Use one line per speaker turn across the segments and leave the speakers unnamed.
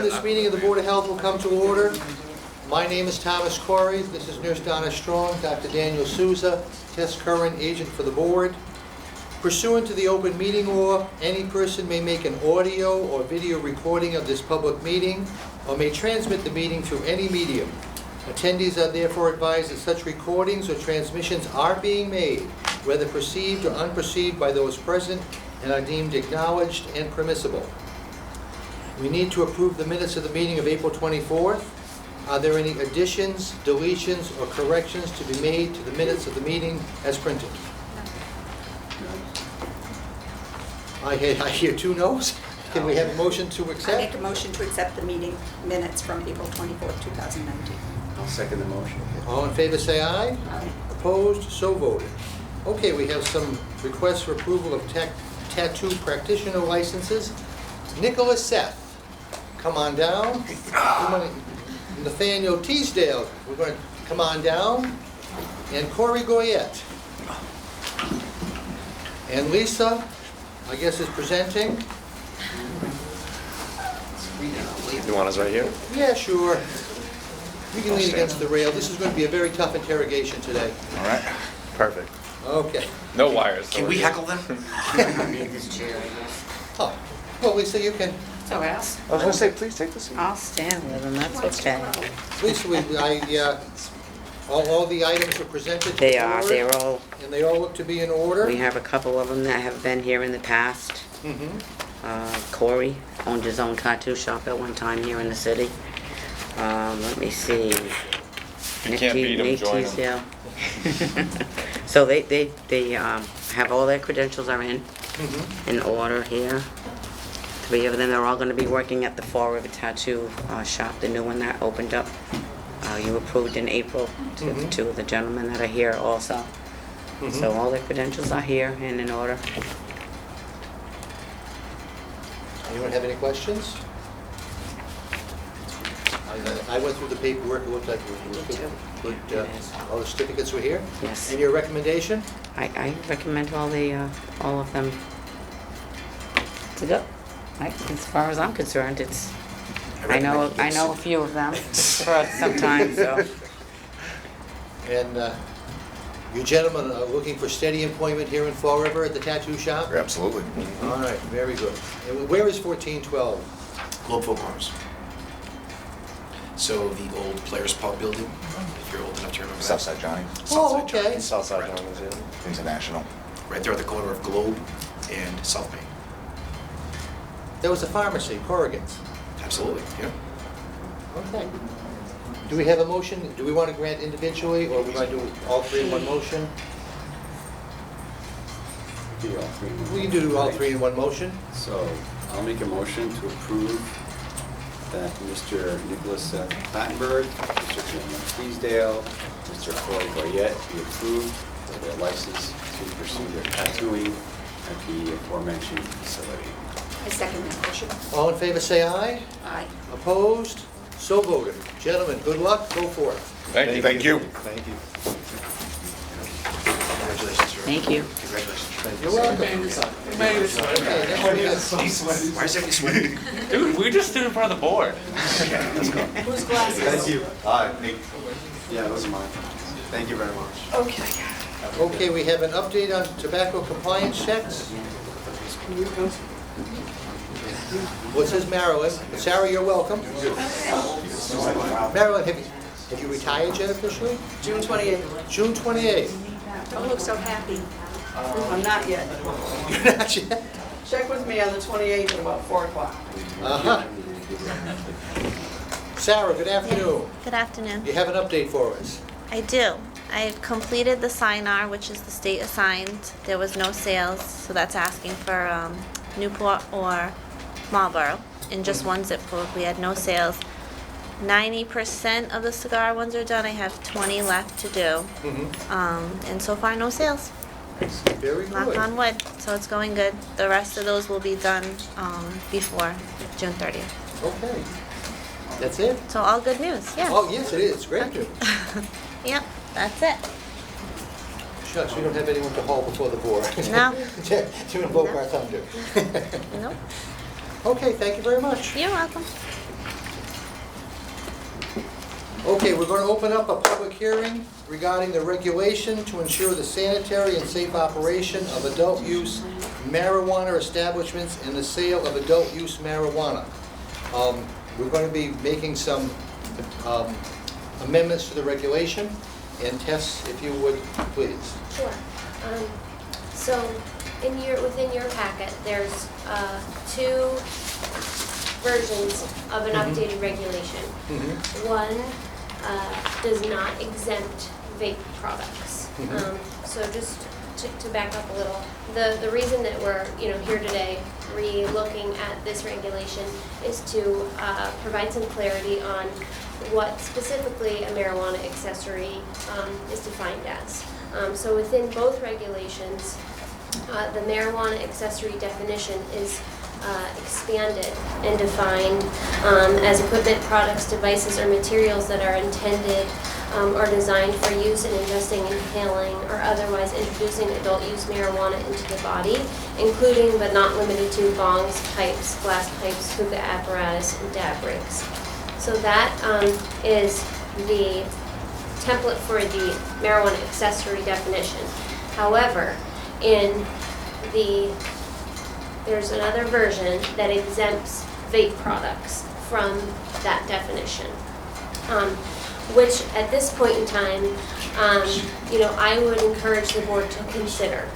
this meeting of the Board of Health will come to order. My name is Thomas Corey. This is Nurse Donna Strong, Dr. Daniel Souza, Tess Curran, agent for the board. Pursuant to the open meeting law, any person may make an audio or video recording of this public meeting or may transmit the meeting through any medium. Attendees are therefore advised that such recordings or transmissions are being made, whether perceived or unperceived by those present, and are deemed acknowledged and permissible. We need to approve the minutes of the meeting of April 24th. Are there any additions, deletions, or corrections to be made to the minutes of the meeting as printed? I hear two noes. Can we have a motion to
I
accept?
make a motion to accept the meeting minutes from April 24th, 2019.
I'll second the motion.
All in favor say aye.
Aye.
Opposed? So voted. Okay, we have some requests for approval of tattoo practitioner licenses. Nicholas Seth, come on down. Nathaniel Teasdale, we're going to come on down. And Corey Goyette. And Lisa, I guess, is presenting.
You want us right here?
Yeah, sure. We can lean against the rail. This is going to be a very tough interrogation today.
All right. Perfect.
Okay.
No wires.
Can we heckle them?
Oh, well, Lisa, you can.
So else?
I was going to say, please take the seat.
I'll stand with them, that's okay.
Lisa, all the items are presented to the
They are,
board,
they're all,
and they all look to be in order.
we have a couple of them that have been here in the past.
Mhm.
Corey owned his own tattoo shop at one time here in the city. Let me see.
You can't beat 'em,
Nick
join 'em.
Teasdale. So they have all their credentials are
Mhm.
in order here. 3 of them are all gonna be working at the Fall River Tattoo shop, the new one that opened up. You approved in April to
Mhm.
2 of the gentlemen that are here also.
Mhm.
So all their credentials are here and in order.
Anyone have any questions? I went through the paperwork, it looked like it was good. All the certificates were here?
Yes.
And your recommendation?
I recommend all of them to go. As far as I'm concerned, it's, I know a few of them for some time, so.
And you gentlemen are looking for steady employment here in Fall River at the tattoo shop?
Absolutely.
All right, very good. And where is 1412?
Globe Folk Arms. So the old Players Pub building, if you're old enough to remember that.
Southside Johnny,
Oh,
Southside Johnny.
okay.
Southside
Correct.
Johnny's, yeah.
International.
Right there at the corner of Globe and South Main.
There was a pharmacy, Corrigan's.
Absolutely, yeah.
Okay. Do we have a motion? Do we want to grant individually, or we want to do all 3 in one motion? We can do all 3 in one motion.
So I'll make a motion to approve that Mr. Nicholas Plattenberg, Mr. Jim Teasdale, Mr. Corey Goyette be approved for their license to pursue their tattooing at the aforementioned facility.
I second that motion.
All in favor, say aye.
Aye.
Opposed? So voted. Gentlemen, good luck. Go for it.
Thank you.
Thank you.
Thank you.
Congratulations, sir.
Thank you.
Congratulations.
You're welcome. Okay, next we have-
Why is everybody sweating?
Dude, we just stood in front of the board.
Whose glasses?
Thank you. Hi.
Yeah, those are mine. Thank you very much.
Okay.
Okay, we have an update on tobacco compliance checks. What says Marilyn? Sarah, you're welcome. Marilyn, have you retired yet officially?
June 28th.
June 28th.
Don't look so happy.
I'm not yet.
You're not yet?
Check with me on the 28th at about 4 o'clock.
Uh-huh. Sarah, good afternoon.
Good afternoon.
You have an update for us.
I do. I've completed the SINAR, which is the state assigned. There was no sales, so that's asking for Newport or Marlboro in just one zip code. We had no sales. 90% of the cigar ones are done. I have 20 left to do. And so far, no sales.
Very
Knock on
good.
wood. So it's going good. The rest of those will be done before June 30th.
Okay. That's it?
So all good news, yeah.
Oh, yes, it is. Great news.
Yep, that's it.
Shucks, we don't have anyone to haul before the board.
No.
To invoke
No.
our thunder.
Nope.
Okay, thank you very much.
You're welcome.
Okay, we're going to open up a public hearing regarding the regulation to ensure the sanitary and safe operation of adult-use marijuana establishments and the sale of adult-use marijuana. We're going to be making some amendments to the regulation. And Tess, if you would, please.
Sure. So within your packet, there's two versions of an updated regulation. One does not exempt vape products. So just to back up a little, the reason that we're here today re-looking at this regulation is to provide some clarity on what specifically a marijuana accessory is defined as. So within both regulations, the marijuana accessory definition is expanded and defined as equipment, products, devices, or materials that are intended or designed for use in ingesting, inhaling, or otherwise introducing adult-use marijuana into the body, including but not limited to bongs, pipes, glass pipes, hookah apparatus, and dab rigs. So that is the template for the marijuana accessory definition. However, there's another version that exempts vape products from that definition, which at this point in time, I would encourage the board to consider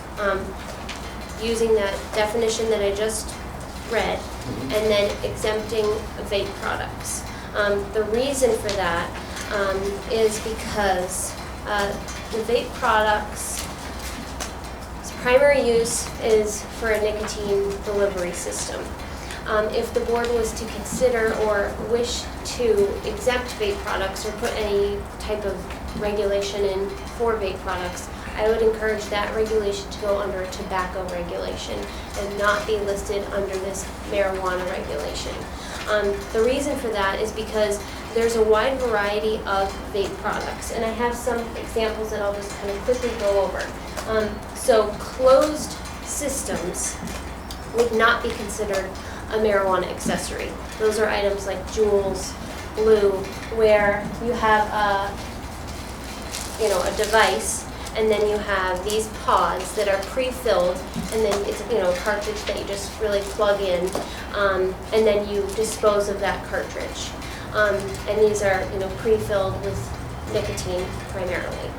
using that definition that I just read and then exempting vape products. The reason for that is because the vape products' primary use is for a nicotine delivery system. If the board was to consider or wish to exempt vape products or put any type of regulation in for vape products, I would encourage that regulation to go under a tobacco regulation and not be listed under this marijuana regulation. The reason for that is because there's a wide variety of vape products, and I have some examples that I'll just kind of quickly go over. So closed systems would not be considered a marijuana accessory. Those are items like Juuls, Blue, where you have a device, and then you have these pods that are pre-filled, and then it's a cartridge that you just really plug in, and then you dispose of that cartridge. And these are pre-filled with nicotine primarily.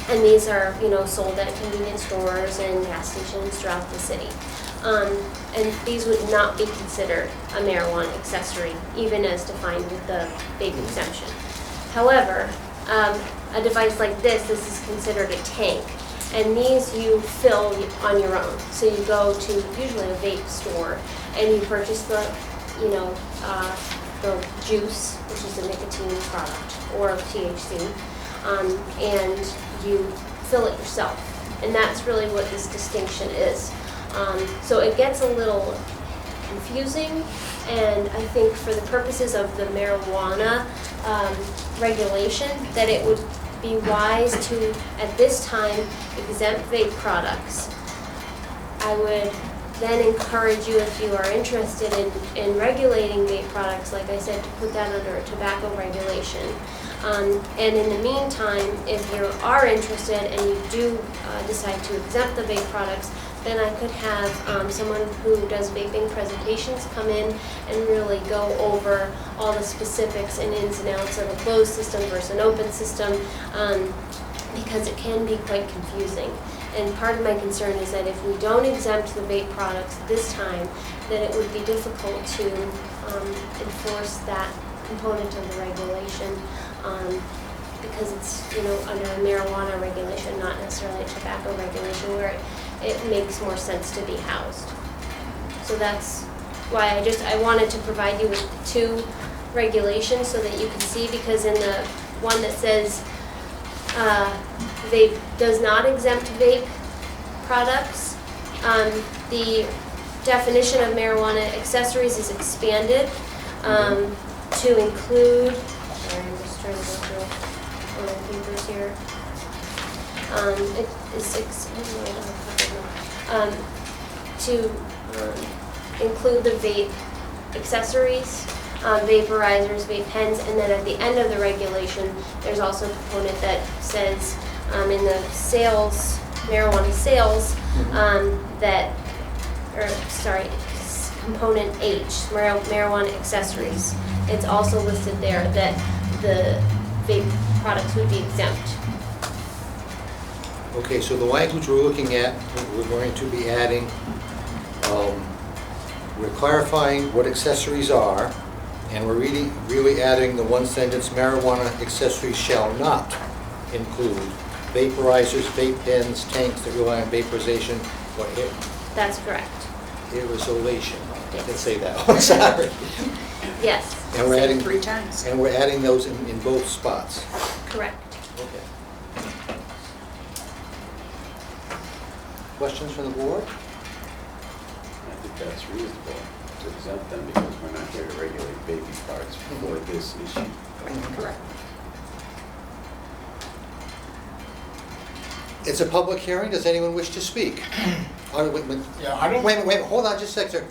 And these are sold at convenience stores and gas stations throughout the city. And these would not be considered a marijuana accessory, even as defined with the vape exemption. However, a device like this is considered a tank, and these you fill on your own. So you go to usually a vape store and you purchase the juice, which is a nicotine product, or THC, and you fill it yourself. And that's really what this distinction is. So it gets a little confusing, and I think for the purposes of the marijuana regulation, that it would be wise to, at this time, exempt vape products. I would then encourage you, if you are interested in regulating vape products, like I said, to put that under a tobacco regulation. And in the meantime, if you are interested and you do decide to exempt the vape products, then I could have someone who does vaping presentations come in and really go over all the specifics and ins and outs of a closed system versus an open system, because it can be quite confusing. And part of my concern is that if we don't exempt the vape products this time, that it would be difficult to enforce that component of the regulation, because it's under a marijuana regulation, not necessarily a tobacco regulation, where it makes more sense to be housed. So that's why I wanted to provide you with two regulations so that you can see, because in the one that says vape does not exempt vape products, the definition of marijuana accessories is expanded to include, sorry, I'm just trying to go through all my papers here. It is to include the vape accessories, vaporizers, vape pens, and then at the end of the regulation, there's also a component that says in the sales, marijuana sales, component H, marijuana accessories. It's also listed there that the vape products would be exempt.
Okay, so the language we're looking at, we're going to be adding, we're clarifying what accessories are, and we're really adding the one sentence, marijuana accessories shall not include vaporizers, vape pens, tanks that rely on vaporization, or
That's correct.
aerosol. I didn't
Yes.
say that, I'm sorry.
Yes,
And we're adding,
3 times.
and we're adding those in both spots.
correct.
Okay. Questions from the board?
I think that's reasonable to exempt them because we're not here to regulate baby products for this issue.
Correct.
It's a public hearing, does anyone wish to speak? Oh,
Yeah, I don't.
Wait, hold on just a sec, sir.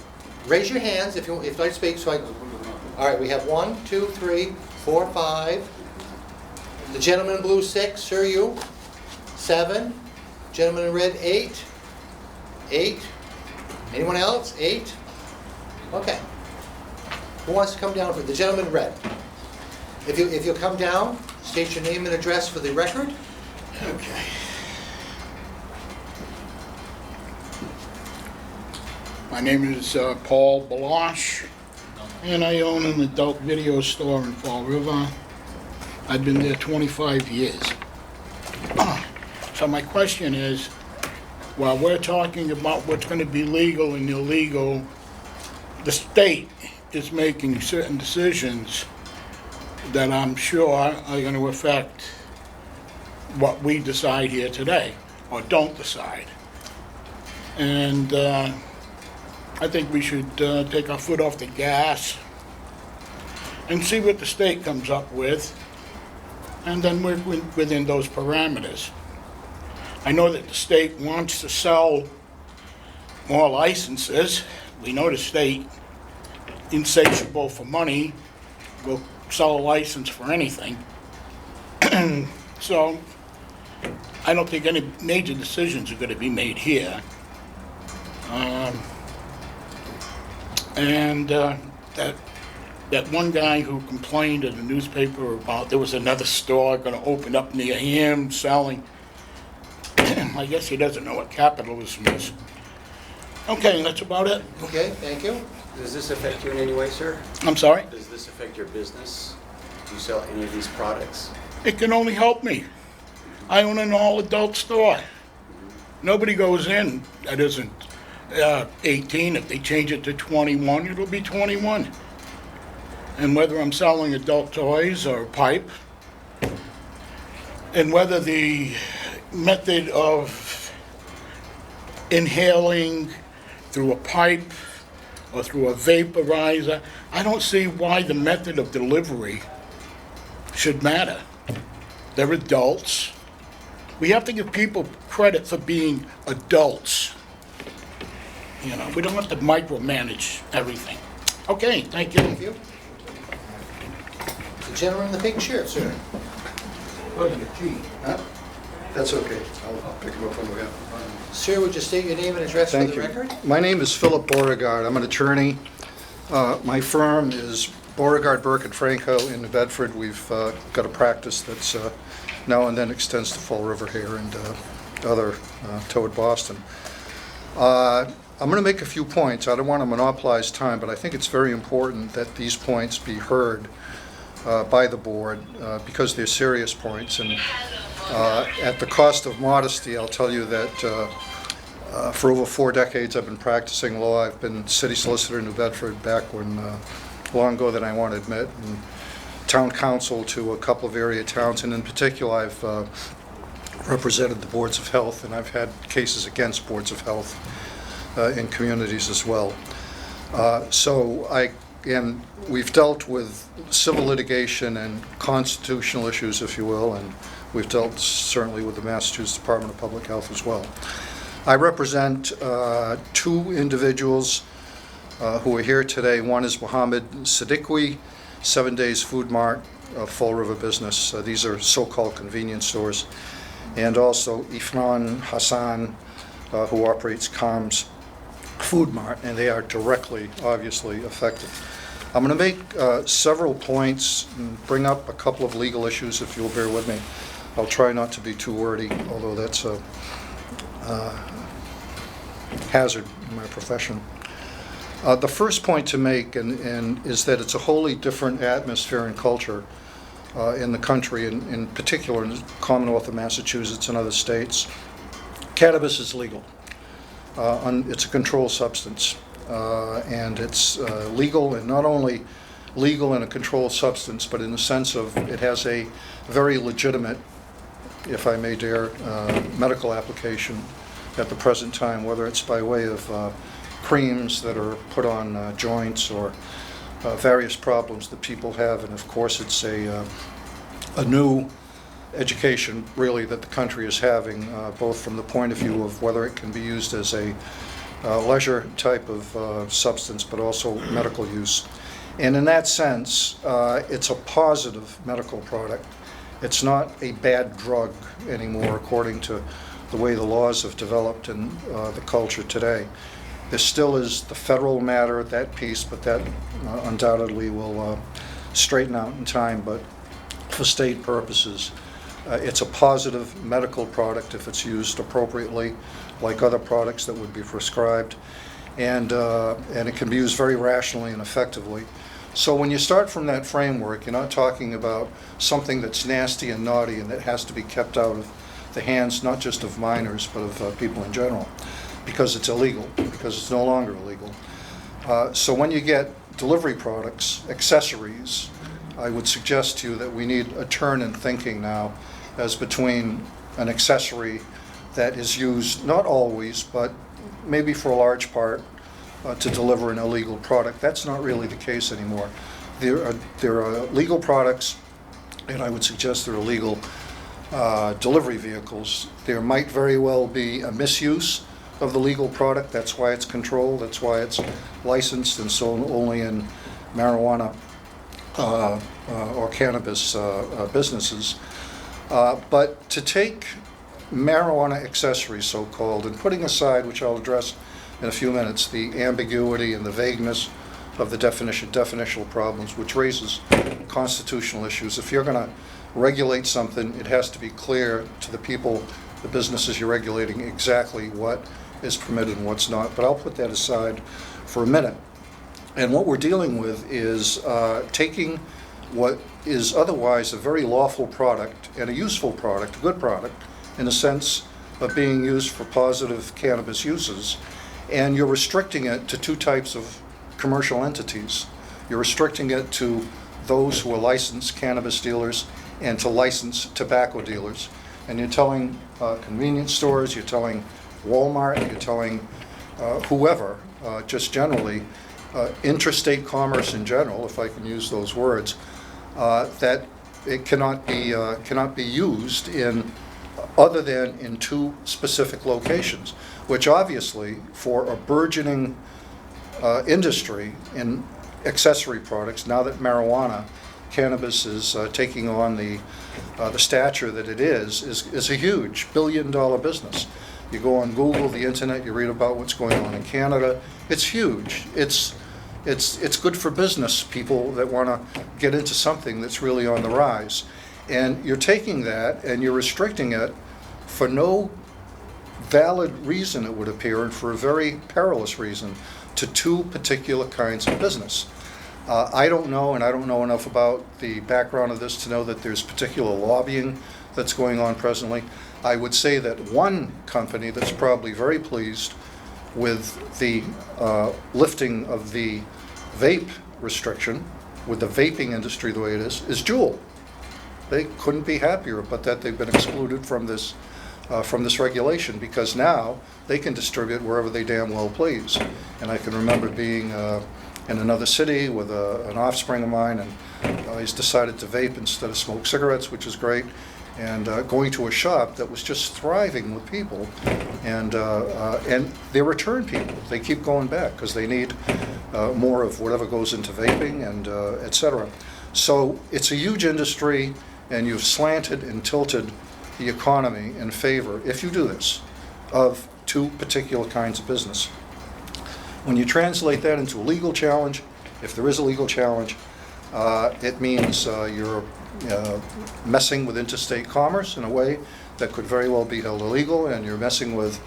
Raise your hands if you'd like to speak, so I, all right, we have 1, 2, 3, 4, 5. The gentleman in blue, 6, sir, you? 7. Gentleman in red, 8. 8. Anyone else? 8. Okay. Who wants to come down for, the gentleman in red? If you'll come down, state your name and address for the record.
Okay. My name is Paul Balosh, and I own an adult video store in Fall River. I've been there 25 years. So my question is, while we're talking about what's going to be legal and illegal, the state is making certain decisions that I'm sure are going to affect what we decide here today, or don't decide. And I think we should take our foot off the gas and see what the state comes up with, and then work within those parameters. I know that the state wants to sell more licenses. We know the state, insatiable for money, will sell a license for anything. So I don't think any major decisions are going to be made here. That one guy who complained in the newspaper about there was another store going to open up near him selling, I guess he doesn't know what capitalism is. Okay, that's about it.
Okay, thank you.
Does this affect you in any way, sir?
I'm sorry?
Does this affect your business? Do you sell any of these products?
It can only help me. I own an all-adult store. Nobody goes in that isn't 18. If they change it to 21, it'll be 21. And whether I'm selling adult toys or pipe, and whether the method of inhaling through a pipe or through a vaporizer, I don't see why the method of delivery should matter. They're adults. We have to give people credit for being adults. You know, we don't have to micromanage everything. Okay, thank you.
Thank you. The gentleman in the pink shirt, sir.
Huh? That's okay. I'll pick him up when we have.
Sir, would you state your name and address for
Thank
the
you.
record?
My name is Philip Beauregard. I'm an attorney. My firm is Beauregard, Burke, and Franco in New Bedford. We've got a practice that's now and then extends to Fall River here and other toward Boston. I'm going to make a few points. I don't want to monopolize time, but I think it's very important that these points be heard by the board because they're serious points. And at the cost of modesty, I'll tell you that for over 4 decades I've been practicing law. I've been city solicitor in New Bedford back when, long ago than I want to admit, and town council to a couple of area towns, and in particular I've represented the boards of health, and I've had cases against boards of health in communities as well. And we've dealt with civil litigation and constitutional issues, if you will, and we've dealt certainly with the Massachusetts Department of Public Health as well. I represent 2 individuals who are here today. One is Mohammed Siddiqui, 7 Days Food Mart, Fall River business. These are so-called convenience stores. And also Ifran Hassan, who operates Calm's Food Mart, and they are directly, obviously, affected. I'm going to make several points and bring up a couple of legal issues, if you'll bear with me. I'll try not to be too wordy, although that's a hazard in my profession. The first point to make and is that it's a wholly different atmosphere and culture in the country, in particular in the Commonwealth of Massachusetts and other states. Cannabis is legal. It's a controlled substance, and it's legal, and not only legal in a controlled substance, but in the sense of it has a very legitimate, if I may dare, medical application at the present time, whether it's by way of creams that are put on joints or various problems that people have. And of course, it's a new education, really, that the country is having, both from the point of view of whether it can be used as a leisure type of substance, but also medical use. And in that sense, it's a positive medical product. It's not a bad drug anymore, according to the way the laws have developed in the culture today. There still is the federal matter, that piece, but that undoubtedly will straighten out in time. But for state purposes, it's a positive medical product if it's used appropriately, like other products that would be prescribed, and it can be used very rationally and effectively. So when you start from that framework, you're not talking about something that's nasty and naughty and that has to be kept out of the hands not just of minors but of people in general, because it's illegal, because it's no longer illegal. So when you get delivery products, accessories, I would suggest to you that we need a turn in thinking now as between an accessory that is used not always, but maybe for a large part, to deliver an illegal product. That's not really the case anymore. There are legal products, and I would suggest there are legal delivery vehicles. There might very well be a misuse of the legal product. That's why it's controlled. That's why it's licensed and sold only in marijuana or cannabis businesses. But to take marijuana accessories, so-called, and putting aside, which I'll address in a few minutes, the ambiguity and the vagueness of the definitional problems, which raises constitutional issues. If you're going to regulate something, it has to be clear to the people, the businesses you're regulating, exactly what is permitted and what's not. But I'll put that aside for a minute. And what we're dealing with is taking what is otherwise a very lawful product and a useful product, a good product, in the sense of being used for positive cannabis uses, and you're restricting it to two types of commercial entities. You're restricting it to those who are licensed cannabis dealers and to licensed tobacco dealers. And you're telling convenience stores, you're telling Walmart, you're telling whoever, just generally, interstate commerce in general, if I can use those words, that it cannot be used in other than in two specific locations, which obviously, for a burgeoning industry in accessory products, now that marijuana, cannabis is taking on the stature that it is a huge billion-dollar business. You go on Google, the internet, you read about what's going on in Canada. It's huge. It's good for business people that want to get into something that's really on the rise. And you're taking that and you're restricting it for no valid reason, it would appear, and for a very perilous reason, to two particular kinds of business. I don't know, and I don't know enough about the background of this to know that there's particular lobbying that's going on presently. I would say that one company that's probably very pleased with the lifting of the vape restriction, with the vaping industry the way it is Juul. They couldn't be happier but that they've been excluded from this regulation, because now they can distribute wherever they damn well please. And I can remember being in another city with an offspring of mine, and he's decided to vape instead of smoke cigarettes, which is great, and going to a shop that was just thriving with people, and they're return people. They keep going back because they need more of whatever goes into vaping and et cetera. So it's a huge industry, and you've slanted and tilted the economy in favor, if you do this, of two particular kinds of business. When you translate that into a legal challenge, if there is a legal challenge, it means you're messing with interstate commerce in a way that could very well be held illegal, and you're messing with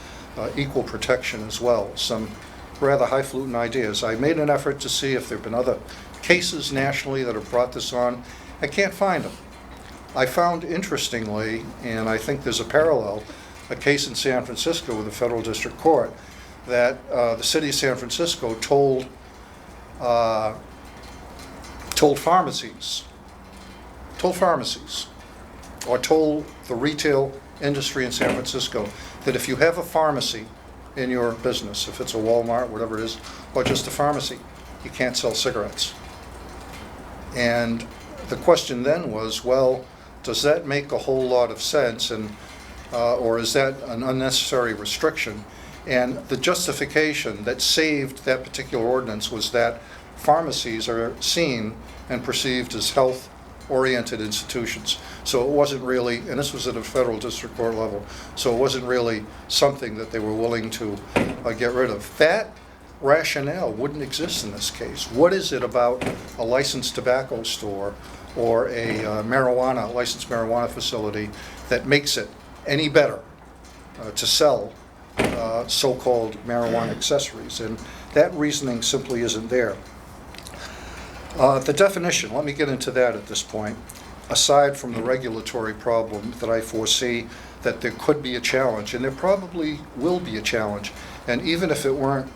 equal protection as well. Some rather highfalutin ideas. I made an effort to see if there have been other cases nationally that have brought this on. I can't find them. I found, interestingly, and I think there's a parallel, a case in San Francisco with the federal district court that the city of San Francisco told pharmacies, or told the retail industry in San Francisco that if you have a pharmacy in your business, if it's a Walmart, whatever it is, or just a pharmacy, you can't sell cigarettes. And the question then was, well, does that make a whole lot of sense, and or is that an unnecessary restriction? And the justification that saved that particular ordinance was that pharmacies are seen and perceived as health-oriented institutions. So it wasn't really, and this was at a federal district court level, so it wasn't really something that they were willing to get rid of. That rationale wouldn't exist in this case. What is it about a licensed tobacco store or a licensed marijuana facility that makes it any better to sell so-called marijuana accessories? And that reasoning simply isn't there. The definition, let me get into that at this point. Aside from the regulatory problem that I foresee that there could be a challenge, and there probably will be a challenge, and even if it weren't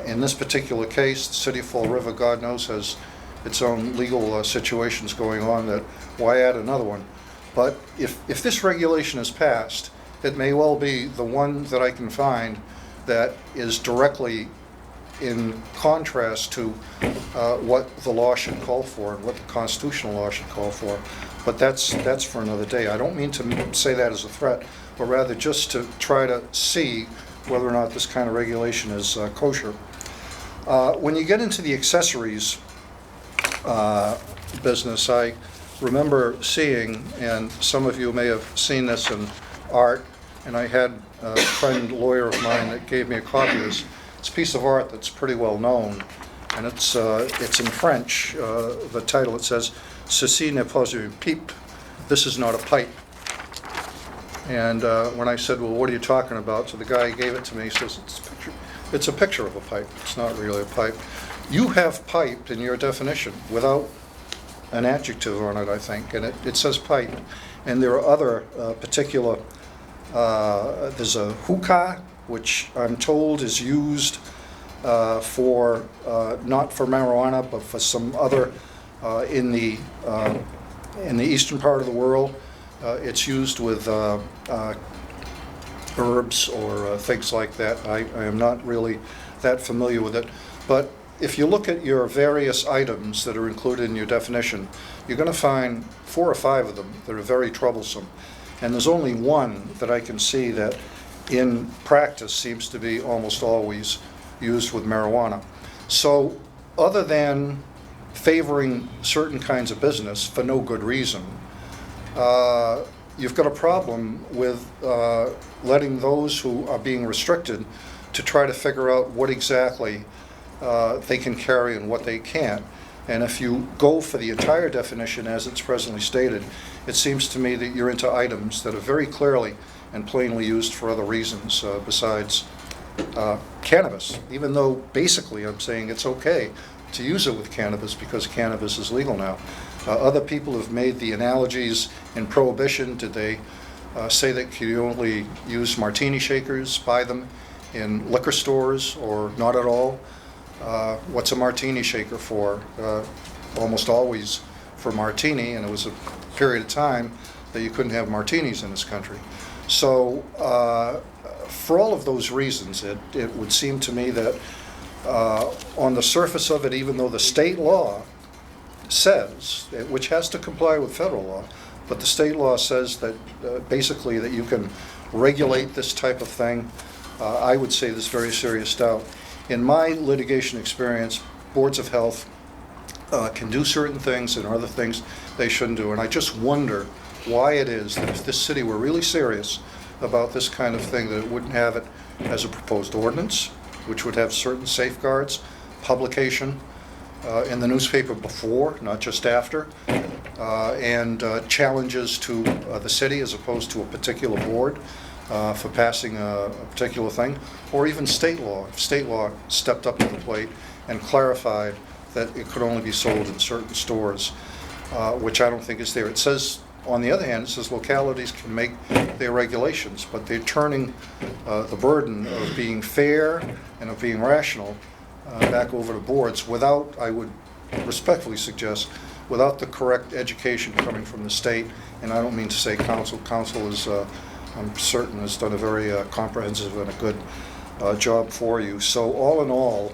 in this particular case, the city of Fall River, God knows, has its own legal situations going on, that why add another one? But if this regulation is passed, it may well be the one that I can find that is directly in contrast to what the law should call for and what the constitutional law should call for. But that's for another day. I don't mean to say that as a threat, but rather just to try to see whether or not this kind of regulation is kosher. When you get into the accessories business, I remember seeing, and some of you may have seen this in art, and I had a friend lawyer of mine that gave me a copy of this. It's a piece of art that's pretty well known, and it's in French. The title, it says, "Ceci n'est pas une pipe." This is not a pipe. And when I said, well, what are you talking about? So the guy who gave it to me says, it's a picture of a pipe. It's not really a pipe. You have pipe in your definition without an adjective on it, I think, and it says pipe. And there are other particular, there's a hookah, which I'm told is used for, not for marijuana, but for some other, in the eastern part of the world. It's used with herbs or things like that. I am not really that familiar with it. But if you look at your various items that are included in your definition, you're going to find 4 or 5 of them that are very troublesome. And there's only one that I can see that in practice seems to be almost always used with marijuana. So other than favoring certain kinds of business for no good reason, you've got a problem with letting those who are being restricted to try to figure out what exactly they can carry and what they can't. And if you go for the entire definition as it's presently stated, it seems to me that you're into items that are very clearly and plainly used for other reasons besides cannabis, even though basically I'm saying it's okay to use it with cannabis because cannabis is legal now. Other people have made the analogies in Prohibition. Did they say that you only use martini shakers, buy them in liquor stores, or not at all? What's a martini shaker for? Almost always for martini, and it was a period of time that you couldn't have martinis in this country. So for all of those reasons, it would seem to me that on the surface of it, even though the state law says, which has to comply with federal law, but the state law says that basically that you can regulate this type of thing, I would say there's very serious doubt. in my litigation experience, boards of health can do certain things and other things they shouldn't do. And I just wonder why it is that if this city were really serious about this kind of thing, that it wouldn't have it as a proposed ordinance, which would have certain safeguards, publication in the newspaper before, not just after, and challenges to the city as opposed to a particular board for passing a particular thing, or even state law. If state law stepped up to the plate and clarified that it could only be sold in certain stores, which I don't think is there. It says, on the other hand, it says localities can make their regulations, but they're turning the burden of being fair and of being rational back over to boards without, I would respectfully suggest, without the correct education coming from the state. And I don't mean to say council. Council is, I'm certain, has done a very comprehensive and a good job for you. So all in all,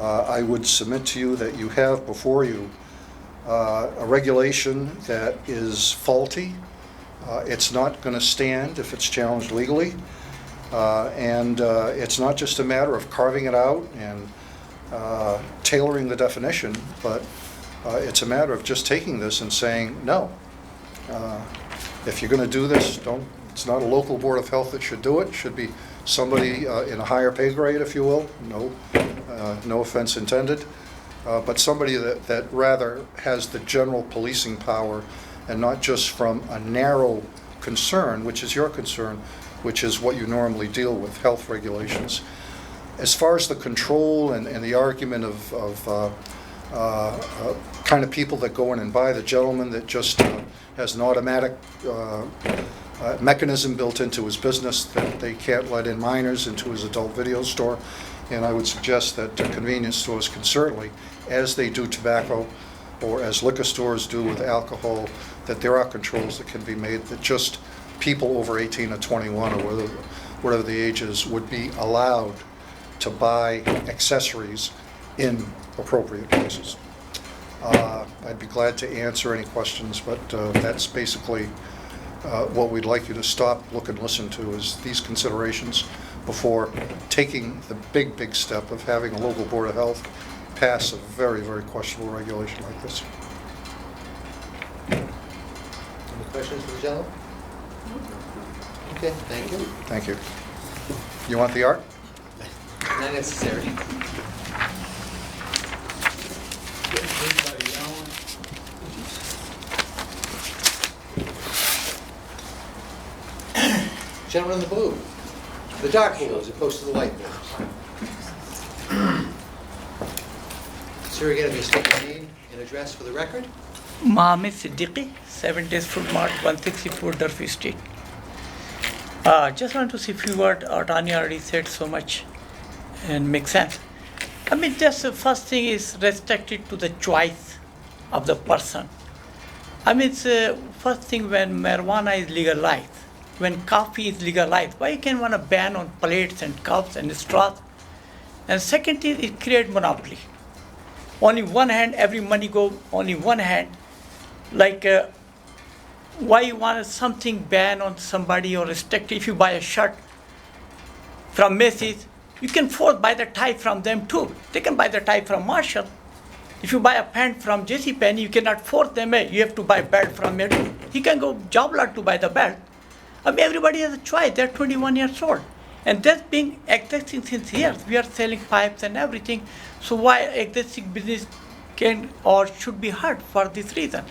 I would submit to you that you have before you a regulation that is faulty. It's not going to stand if it's challenged legally. And it's not just a matter of carving it out and tailoring the definition, but it's a matter of just taking this and saying, no. If you're going to do this, it's not a local board of health that should do it. It should be somebody in a higher pay grade, if you will. No offense intended. But somebody that rather has the general policing power and not just from a narrow concern, which is your concern, which is what you normally deal with, health regulations. As far as the control and the argument of kind of people that go in and buy, the gentleman that just has an automatic mechanism built into his business that they can't let in minors into his adult video store. And I would suggest that convenience stores can certainly, as they do tobacco or as liquor stores do with alcohol, that there are controls that can be made that just people over 18 or 21 or whatever the age is would be allowed to buy accessories in appropriate places. I'd be glad to answer any questions, but that's basically what we'd like you to stop, look, and listen to is these considerations before taking the big step of having a local board of health pass a very, very questionable regulation like this.
Any questions for the gentleman? Okay, thank you.
Thank you. You want the art?
Not necessary. Gentleman in the blue, the dark blue as opposed to the light blue. Sir, again, if you state your name and address for the record.
Mohammed Siddiqui, 7 Days Food Mart, 164 Durfee Street. Just want to see a few words. Tanya already said so much and makes sense. I mean, just the first thing is restricted to the choice of the person. I mean, it's first thing when marijuana is legalized, when coffee is legalized, why you can want to ban on plates and cups and straws? And second is it create monopoly. Only one hand, every money go only one hand. Like, why you want something ban on somebody or restrict? If you buy a shirt from Macy's, you can force buy the tie from them too. They can buy the tie from Marshall. If you buy a pant from JCPenney, you cannot force them. You have to buy a belt from it. He can go job lot to buy the belt. I mean, everybody has a choice. They're 21 years old. And that's been existing since years. We are selling pipes and everything. So why existing business can or should be hurt for this reason?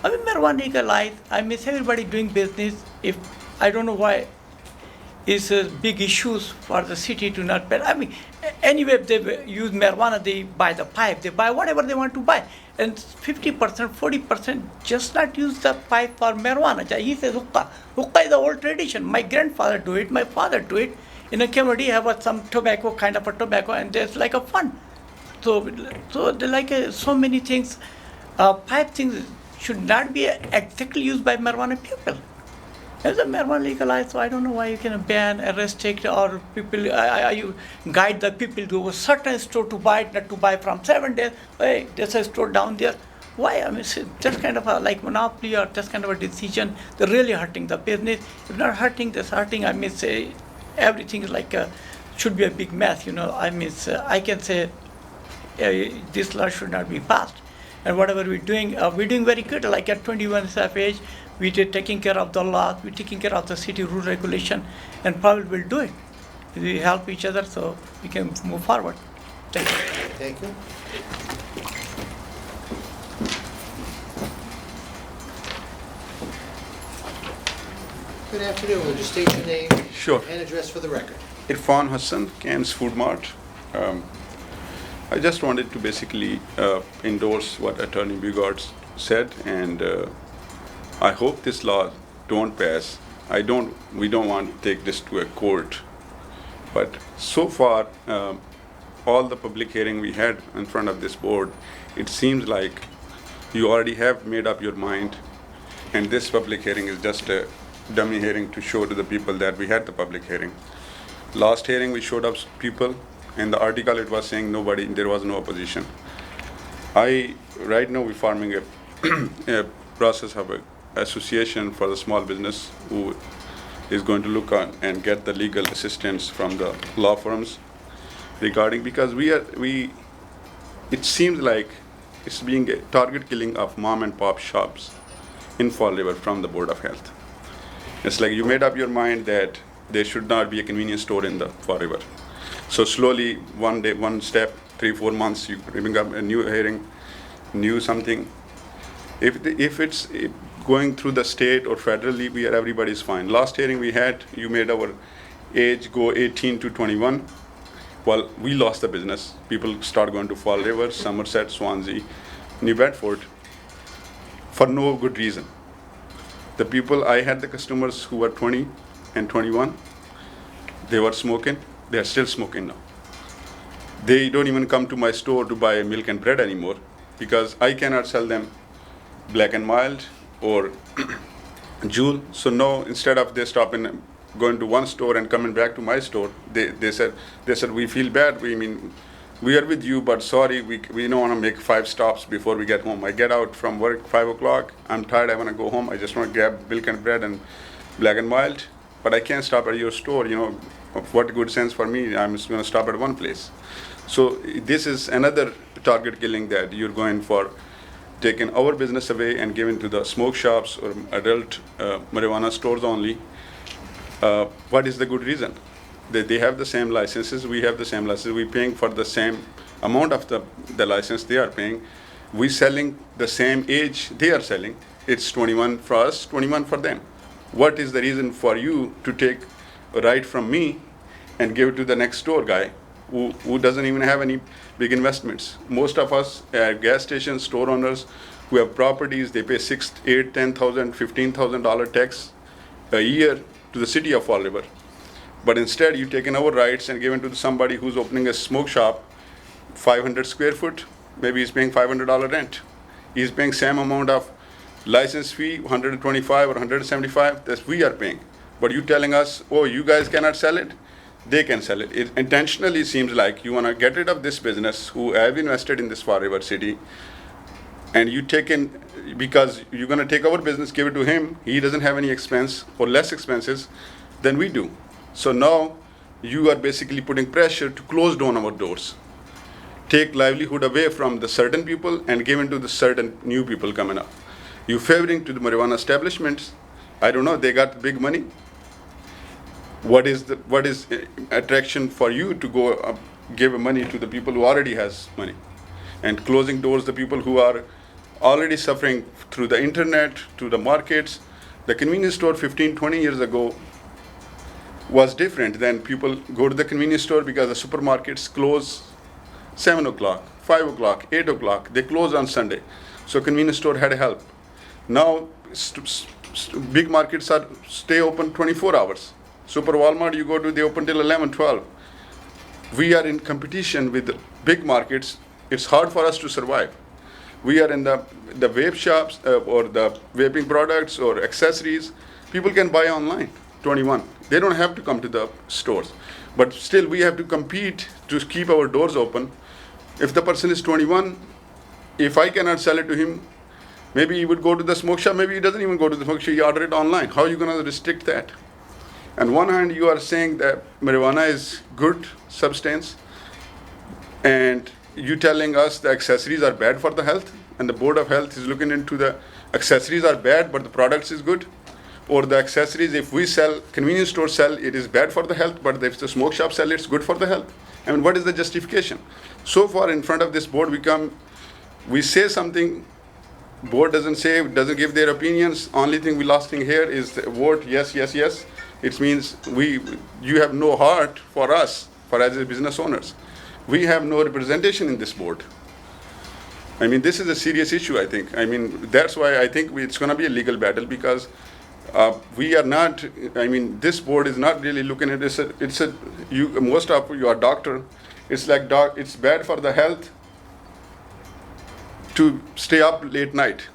I mean, marijuana legalized. I miss everybody doing business. If I don't know why it's big issues for the city to not ban. I mean, anyway, if they use marijuana, they buy the pipe, they buy whatever they want to buy. And 50%, 40% just not use the pipe for marijuana. He says hookah. Hookah is the old tradition. My grandfather do it, my father do it. In a community, have some tobacco, kind of a tobacco, and there's like a fun. So like so many things, pipe things should not be exactly used by marijuana people. As a marijuana legalized, so I don't know why you can ban, restrict, or people, you guide the people to a certain store to buy it, not to buy from 7 days. Hey, there's a store down there. Why? I mean, it's just kind of a like monopoly or just kind of a decision. They're really hurting the business. If not hurting, that's hurting. I mean, say everything is like should be a big mess, I mean, I can say this law should not be passed. And whatever we're doing very good. Like at 21 age, we did taking care of the law, we're taking care of the city rule regulation, and probably will do it. We help each other so we can move forward. Thank you.
Thank you. Good afternoon. Would you state your name
Sure.
and address for the record?
Irfan Hassan, Cairns Food Mart. I just wanted to basically endorse what Attorney Bugard said, and I hope this law don't pass. We don't want to take this to a court, but so far, all the public hearing we had in front of this board, it seems like you already have made up your mind, and this public hearing is just a dummy hearing to show to the people that we had the public hearing. Last hearing we showed up people. In the article it was saying there was no opposition. Right now we're forming a process of an association for the small business who is going to look on and get the legal assistance from the law firms regarding, because it seems like it's being a target killing of mom and pop shops in Fall River from the Board of Health. It's like you made up your mind that there should not be a convenience store in the Fall River. So slowly, one step, 3-4 months, you bring up a new hearing, new something. If it's going through the state or federally, everybody's fine. Last hearing we had, you made our age go 18 to 21. Well, we lost the business. People start going to Fall River, Somerset, Swansea, New Bedford, for no good reason. I had the customers who were 20 and 21, they were smoking. They are still smoking now. They don't even come to my store to buy milk and bread anymore because I cannot sell them Black and Mild or Jewel. So now instead of they stopping, going to one store and coming back to my store, they said we feel bad. We are with you, but sorry, we don't want to make 5 stops before we get home. I get out from work 5 o'clock. I'm tired. I want to go home. I just want to grab milk and bread and Black and Mild, but I can't stop at your store. What good sense for me? I'm just going to stop at one place. So this is another target killing that you're going for, taking our business away and giving to the smoke shops or adult marijuana stores only. What is the good reason? They have the same licenses, we have the same licenses, we're paying for the same amount of the license they are paying. We're selling the same age they are selling. It's 21 for us, 21 for them. What is the reason for you to take right from me and give it to the next door guy who doesn't even have any big investments? Most of us are gas station store owners who have properties. They pay $6,000, $8,000, $10,000, $15,000 tax a year to the city of Fall River. But instead you've taken our rights and given to somebody who's opening a smoke shop, 500 square foot, maybe he's paying $500 rent. He's paying same amount of license fee, 125 or 175, that we are paying. But you telling us, oh, you guys cannot sell it? They can sell it. It intentionally seems like you want to get rid of this business who have invested in this Fall River city, and you take in, because you're going to take our business, give it to him. He doesn't have any expense or less expenses than we do. So now you are basically putting pressure to close down our doors, take livelihood away from the certain people and give it to the certain new people coming up. You favoring to the marijuana establishments. I don't know, they got big money. What is attraction for you to go give money to the people who already has money, and closing doors the people who are already suffering through the internet, through the markets? The convenience store 15-20 years ago was different. Than people go to the convenience store because the supermarkets close 7 o'clock, 5 o'clock, 8 o'clock. They close on Sunday. So convenience store had help. Now big markets stay open 24 hours. Super Walmart, you go to, they open till 11, 12. We are in competition with the big markets. It's hard for us to survive. We are in the vape shops or the vaping products or accessories. People can buy online, 21. They don't have to come to the stores. But still, we have to compete to keep our doors open. If the person is 21, if I cannot sell it to him, maybe he would go to the smoke shop. Maybe he doesn't even go to the smoke shop. He order it online. How are you going to restrict that? On one hand, you are saying that marijuana is good substance, and you telling us the accessories are bad for the health, and the Board of Health is looking into the accessories are bad, but the products is good, or the accessories, if we sell, convenience store sell, it is bad for the health, but if the smoke shop sell, it's good for the health. I mean, what is the justification? So far in front of this board, we say something, board doesn't say, doesn't give their opinions. Only thing we last thing here is the vote yes, yes, yes. It means you have no heart for us, for as a business owners. We have no representation in this board. I mean, this is a serious issue, I think. I mean, that's why I think it's going to be a legal battle, because we are not, I mean, this board is not really looking at this. Most of you are doctor. It's like, it's bad for the health to stay up late night,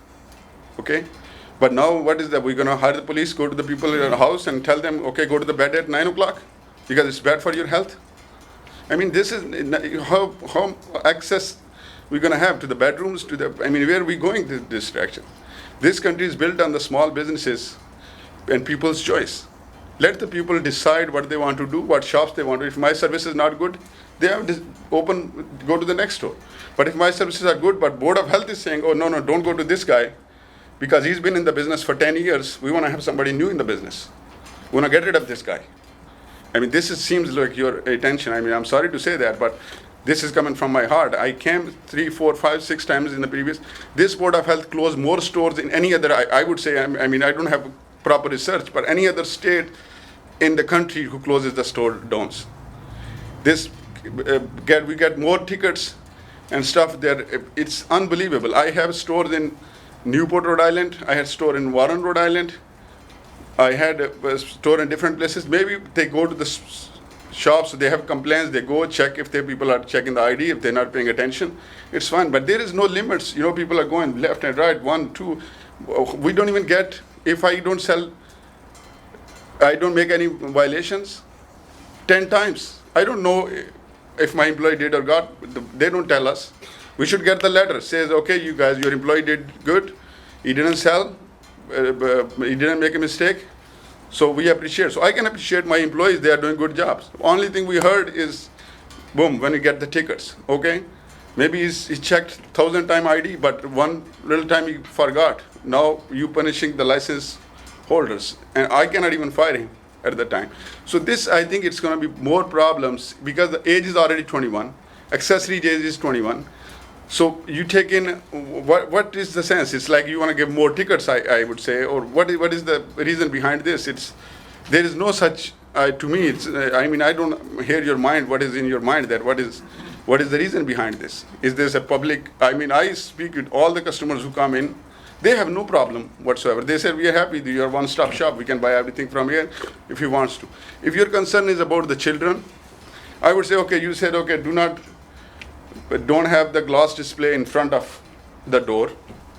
okay? But now what is that? We're going to hire the police, go to the people in your house and tell them, okay, go to the bed at 9 o'clock because it's bad for your health? I mean, this is how access we're going to have to the bedrooms, I mean, where are we going this direction? This country is built on the small businesses and people's choice. Let the people decide what they want to do, what shops they want to. If my service is not good, they have to go to the next store. But if my services are good, but Board of Health is saying, oh, no, don't go to this guy because he's been in the business for 10 years. We want to have somebody new in the business. We want to get rid of this guy. I mean, seems like your attention. I mean, I'm sorry to say that, but this is coming from my heart. I came 3, 4, 5, 6 times in the previous. This Board of Health closed more stores than any other, I would say, I mean, I don't have proper research, but any other state in the country who closes the store downs. We get more tickets and stuff there. It's unbelievable. I have stores in Newport, Rhode Island. I had a store in Warren, Rhode Island. I had a store in different places. Maybe they go to the shops, they have complaints, they go check if people are checking the ID, if they're not paying attention. It's fine, but there is no limits. You know, people are going left and right, 1, 2. We don't even get, if I don't sell, I don't make any violations, 10 times. I don't know if my employee did or got, they don't tell us. We should get the letter, says, okay, you guys, your employee did good, he didn't sell, he didn't make a mistake, so we appreciate. So I can appreciate my employees, they are doing good jobs. Only thing we heard is, boom, when you get the tickets, okay? Maybe he checked 1,000 time ID, but one little time he forgot. Now you punishing the license holders, and I cannot even fire him at the time. So this, I think it's going to be more problems because the age is already 21, accessory age is 21. So you take in, what is the sense? It's like you want to give more tickets, I would say, or what is the reason behind this? There is no such, to me, I mean, I don't hear your mind, what is in your mind that what is the reason behind this? Is this a public, I mean, I speak with all the customers who come in, they have no problem whatsoever. They said, we are happy, you are one-stop shop, we can buy everything from here if you want to. If your concern is about the children, I would say, okay, you said, okay, don't have the glass display in front of the door.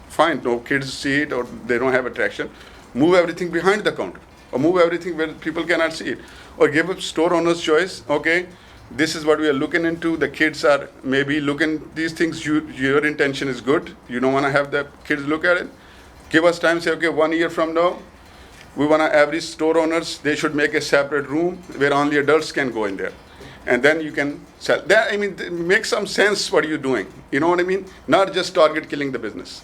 Fine, no kids see it or they don't have attraction. Move everything behind the counter or move everything where people cannot see it. Or give a store owner's choice, okay, this is what we are looking into. The kids are maybe looking these things, your intention is good. You don't want to have the kids look at it. Give us time, say, okay, 1 year from now, we want to, every store owners, they should make a separate room where only adults can go in there. And then you can sell. That, I mean, make some sense what you're doing. You know what I mean? Not just target killing the business.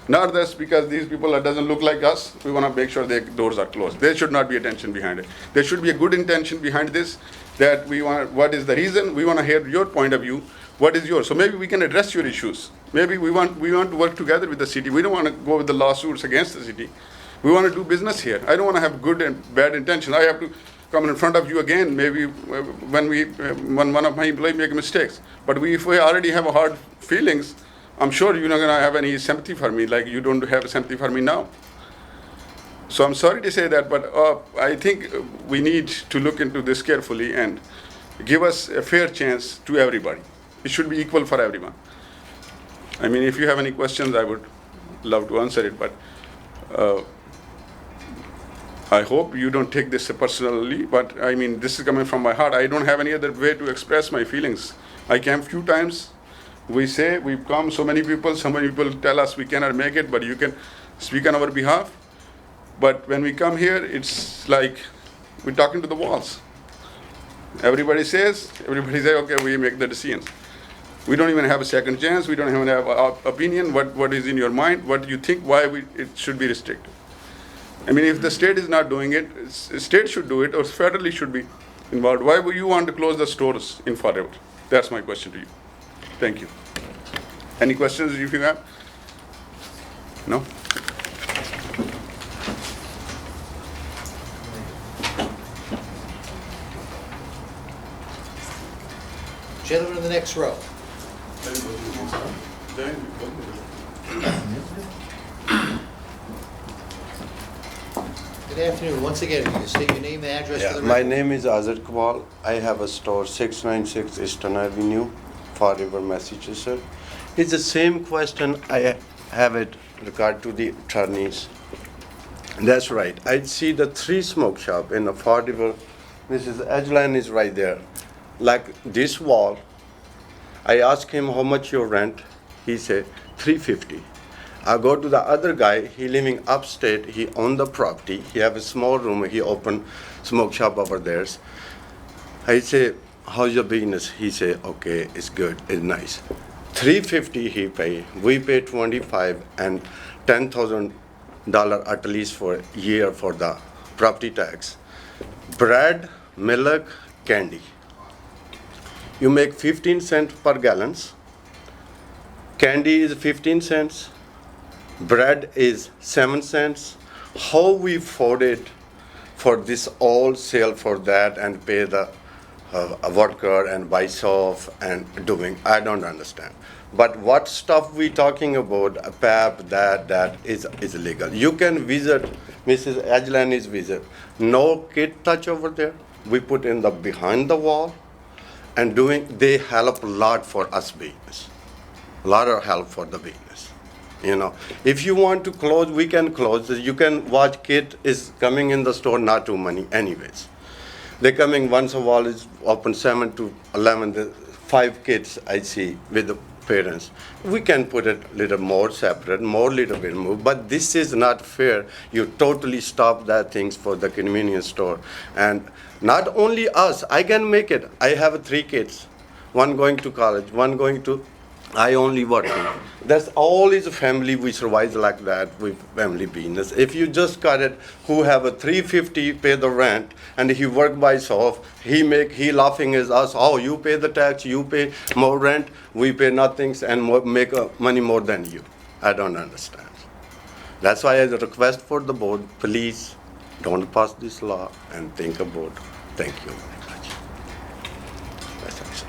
Not just because these people doesn't look like us, we want to make sure their doors are closed. There should not be intention behind it. There should be a good intention behind this, that we want, what is the reason? We want to hear your point of view. What is yours? So maybe we can address your issues. Maybe we want to work together with the city. We don't want to go with the lawsuits against the city. We want to do business here. I don't want to have good and bad intentions. I have to come in front of you again, maybe when one of my employees make mistakes. But if we already have hard feelings, I'm sure you're not going to have any sympathy for me, like you don't have sympathy for me now. So I'm sorry to say that, but I think we need to look into this carefully and give us a fair chance to everybody. It should be equal for everyone. I mean, if you have any questions, I would love to answer it, but I hope you don't take this personally, but I mean, this is coming from my heart. I don't have any other way to express my feelings. I came few times. We say we've come, so many people tell us we cannot make it, but you can speak on our behalf. But when we come here, it's like We're talking to the walls. Everybody say, okay, we make the decisions. We don't even have a second chance. We don't even have an opinion. What is in your mind? What do you think? Why it should be restricted? I mean, if the state is not doing it, state should do it, or federally should be involved. Why would you want to close the stores in Fall River? That's my question to you. Thank you. Any questions if you have? No?
Gentleman in the next row. Good afternoon. Once again, can you state your name and address for the record?
My name is Azad Kabal. I have a store 696 Eastern Avenue, Fall River, Massachusetts. It's the same question I have it regard to the attorneys. That's right. I see the 3 smoke shop in the Fall River. Mrs. Ajlan is right there. Like this wall, I ask him how much your rent. He said $350. I go to the other guy, he living upstate, he own the property, he have a small room, he open smoke shop over there. I say, how's your business? He say, okay, it's good, it's nice. $350 he pay, we pay $25 and $10,000 at least for a year for the property tax. Bread, milk, candy. You make 15 cents per gallon. Candy is 15 cents. Bread is 7 cents. How we afford it for this all sale for that and pay the worker and buy off and doing, I don't understand. But what stuff we talking about, PAP, that is illegal. You can visit, Mrs. Ajlan is visit. No kid touch over there. We put in the behind the wall and doing, they help a lot for us business. A lot of help for the business. You know, if you want to close, we can close. You can watch kid is coming in the store, not too many anyways. They coming once a while is open 7 to 11, the 5 kids I see with the parents. We can put it little more separate, more little bit move, but this is not fair. You totally stop that things for the convenience store. And not only us, I can make it. I have 3 kids, one going to college, one going to, I only working. That's all is a family, we survive like that with family business. If you just cut it, who have a $350 pay the rent and he work by himself, he laughing is us, oh, you pay the tax, you pay more rent, we pay nothing and make money more than you. I don't understand. That's why I request for the board, please don't pass this law and think about it. Thank you very much. That's what I say.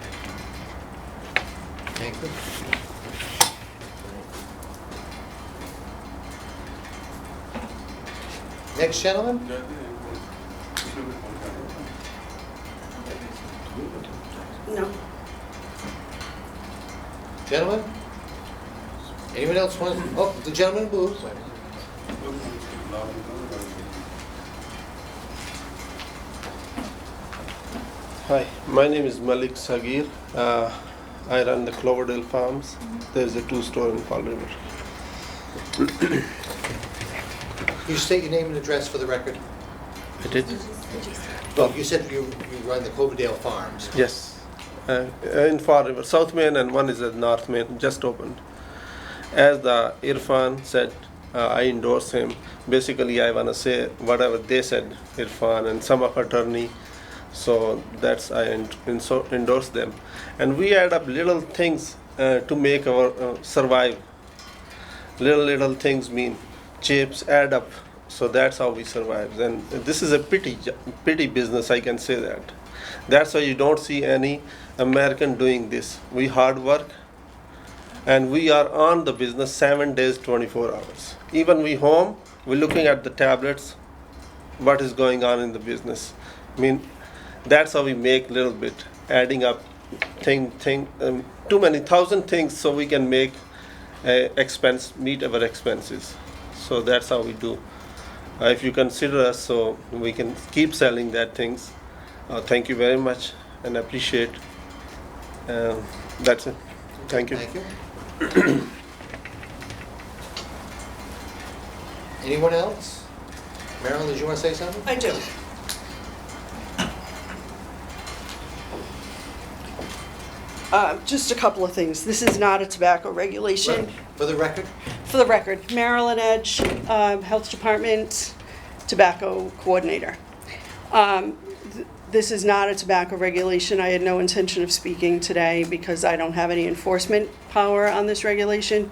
Thank you. Next gentleman?
No.
Gentlemen? Anyone else want, oh, the gentleman in blue.
Hi, my name is Malik Sagir. I run the Cloverdale Farms. There's a 2-store in Fall River.
You state your name and address for the record.
I did?
Well, you said you run the Cloverdale Farms.
Yes. In Fall River, South Main and one is at North Main, just opened. As the Irfan said, I endorse him. Basically, I want to say whatever they said, Irfan and some of attorney. So that's I endorse them. And we add up little things to make our survive. Little things mean chips add up. So that's how we survive. And this is a pity business, I can say that. That's why you don't see any American doing this. We hard work and we are on the business 7 days, 24 hours. Even we home, we're looking at the tablets, what is going on in the business. I mean, that's how we make little bit, adding up too many 1,000 things so we can make meet our expenses. So that's how we do. If you consider us, so we can keep selling that things. Thank you very much and appreciate. That's it. Thank you.
Thank you. Anyone else? Marilyn, did you want to say something?
I do. Just a couple of things. This is not a tobacco regulation.
For the record,
For the record, Maryland Edge, Health Department, Tobacco Coordinator. This is not a tobacco regulation. I had no intention of speaking today because I don't have any enforcement power on this regulation.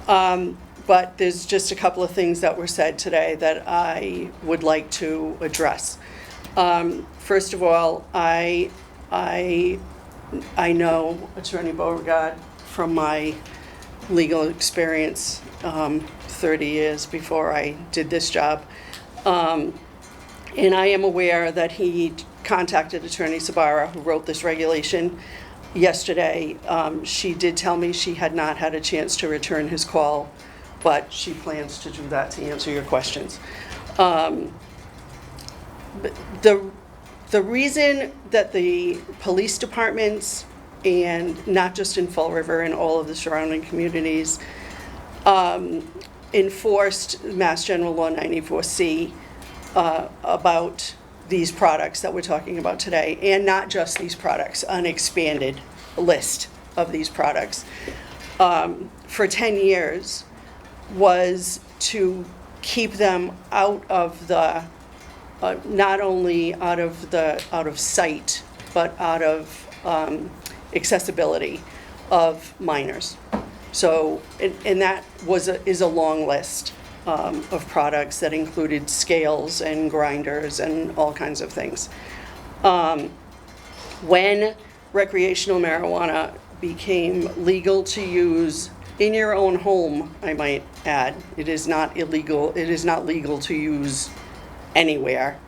But there's just a couple of things that were said today that I would like to address. First of all, I know Attorney Beauregard from my legal experience 30 years before I did this job. And I am aware that he contacted Attorney Sabara, who wrote this regulation, yesterday. She did tell me she had not had a chance to return his call, but she plans to do that to answer your questions. The reason that the police departments, and not just in Fall River and all of the surrounding communities, enforced Mass General Law 94C about these products that we're talking about today, and not just these products, an expanded list of these products, for 10 years, was to keep them out of the, not only out of sight, but out of accessibility of minors. So, and that is a long list of products that included scales and grinders and all kinds of things. When recreational marijuana became legal to use in your own home, I might add, it is not illegal, it is not legal to use anywhere.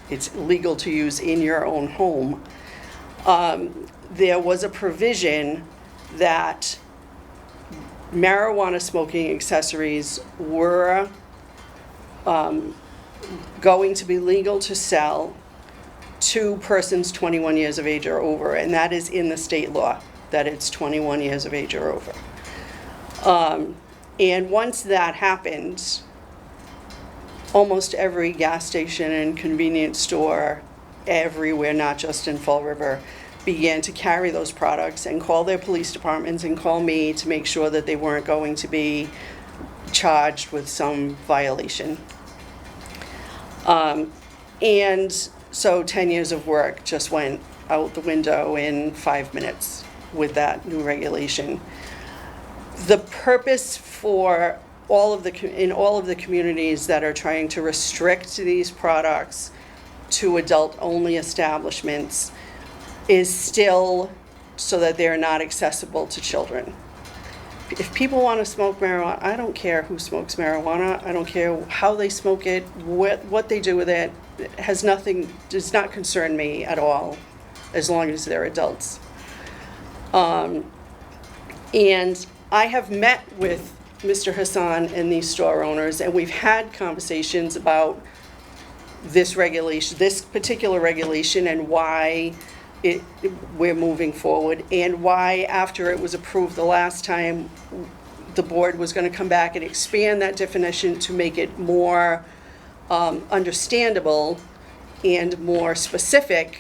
It's legal to use in your own home. There was a provision that marijuana smoking accessories were going to be legal to sell to persons 21 years of age or over, and that is in the state law, that it's 21 years of age or over. And once that happened, almost every gas station and convenience store everywhere, not just in Fall River, began to carry those products and call their police departments and call me to make sure that they weren't going to be charged with some violation. And so 10 years of work just went out the window in 5 minutes with that new regulation. The purpose for in all of the communities that are trying to restrict these products to adult-only establishments is still so that they're not accessible to children. If people want to smoke marijuana, I don't care who smokes marijuana. I don't care how they smoke it, what they do with it. It has nothing, does not concern me at all, as long as they're adults. And I have met with Mr. Hassan and these store owners, and we've had conversations about this regulation, this particular regulation, and why we're moving forward, and why, after it was approved the last time, the board was going to come back and expand that definition to make it more understandable and more specific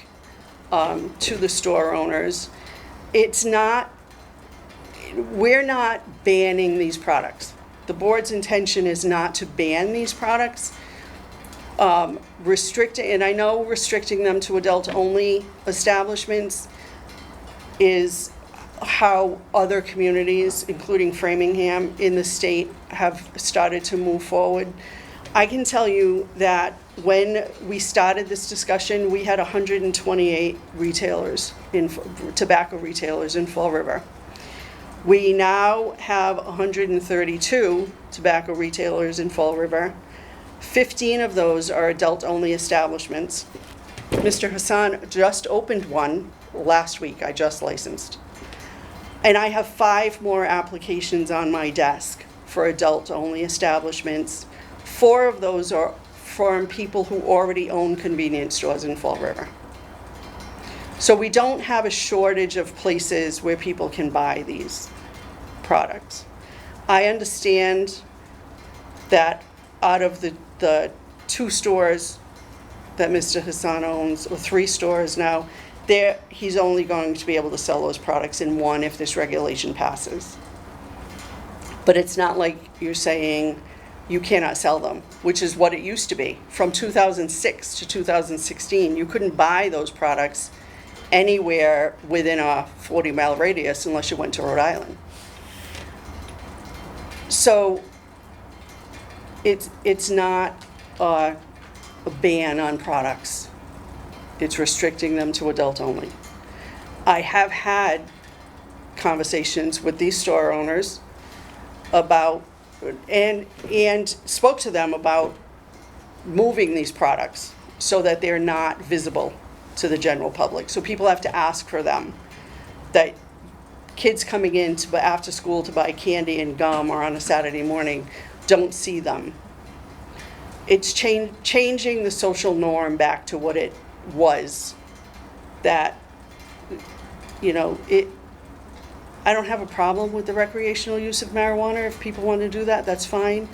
to the store owners. We're not banning these products. The board's intention is not to ban these products. And I know restricting them to adult-only establishments is how other communities, including Framingham in the state, have started to move forward. I can tell you that when we started this discussion, we had 128 tobacco retailers in Fall River. We now have 132 tobacco retailers in Fall River. 15 of those are adult-only establishments. Mr. Hassan just opened one last week. I just licensed. And I have 5 more applications on my desk for adult-only establishments. 4 of those are from people who already own convenience stores in Fall River. So we don't have a shortage of places where people can buy these products. I understand that out of the 2 stores that Mr. Hassan owns, or 3 stores now, he's only going to be able to sell those products in one if this regulation passes. But it's not like you're saying you cannot sell them, which is what it used to be. From 2006 to 2016, you couldn't buy those products anywhere within a 40-mile radius unless you went to Rhode Island. So it's not a ban on products. It's restricting them to adult only. I have had conversations with these store owners about, and spoke to them about moving these products so that they're not visible to the general public. So people have to ask for them, that kids coming in after school to buy candy and gum or on a Saturday morning don't see them. It's changing the social norm back to what it was, that, you know, I don't have a problem with the recreational use of marijuana. If people want to do that, that's fine.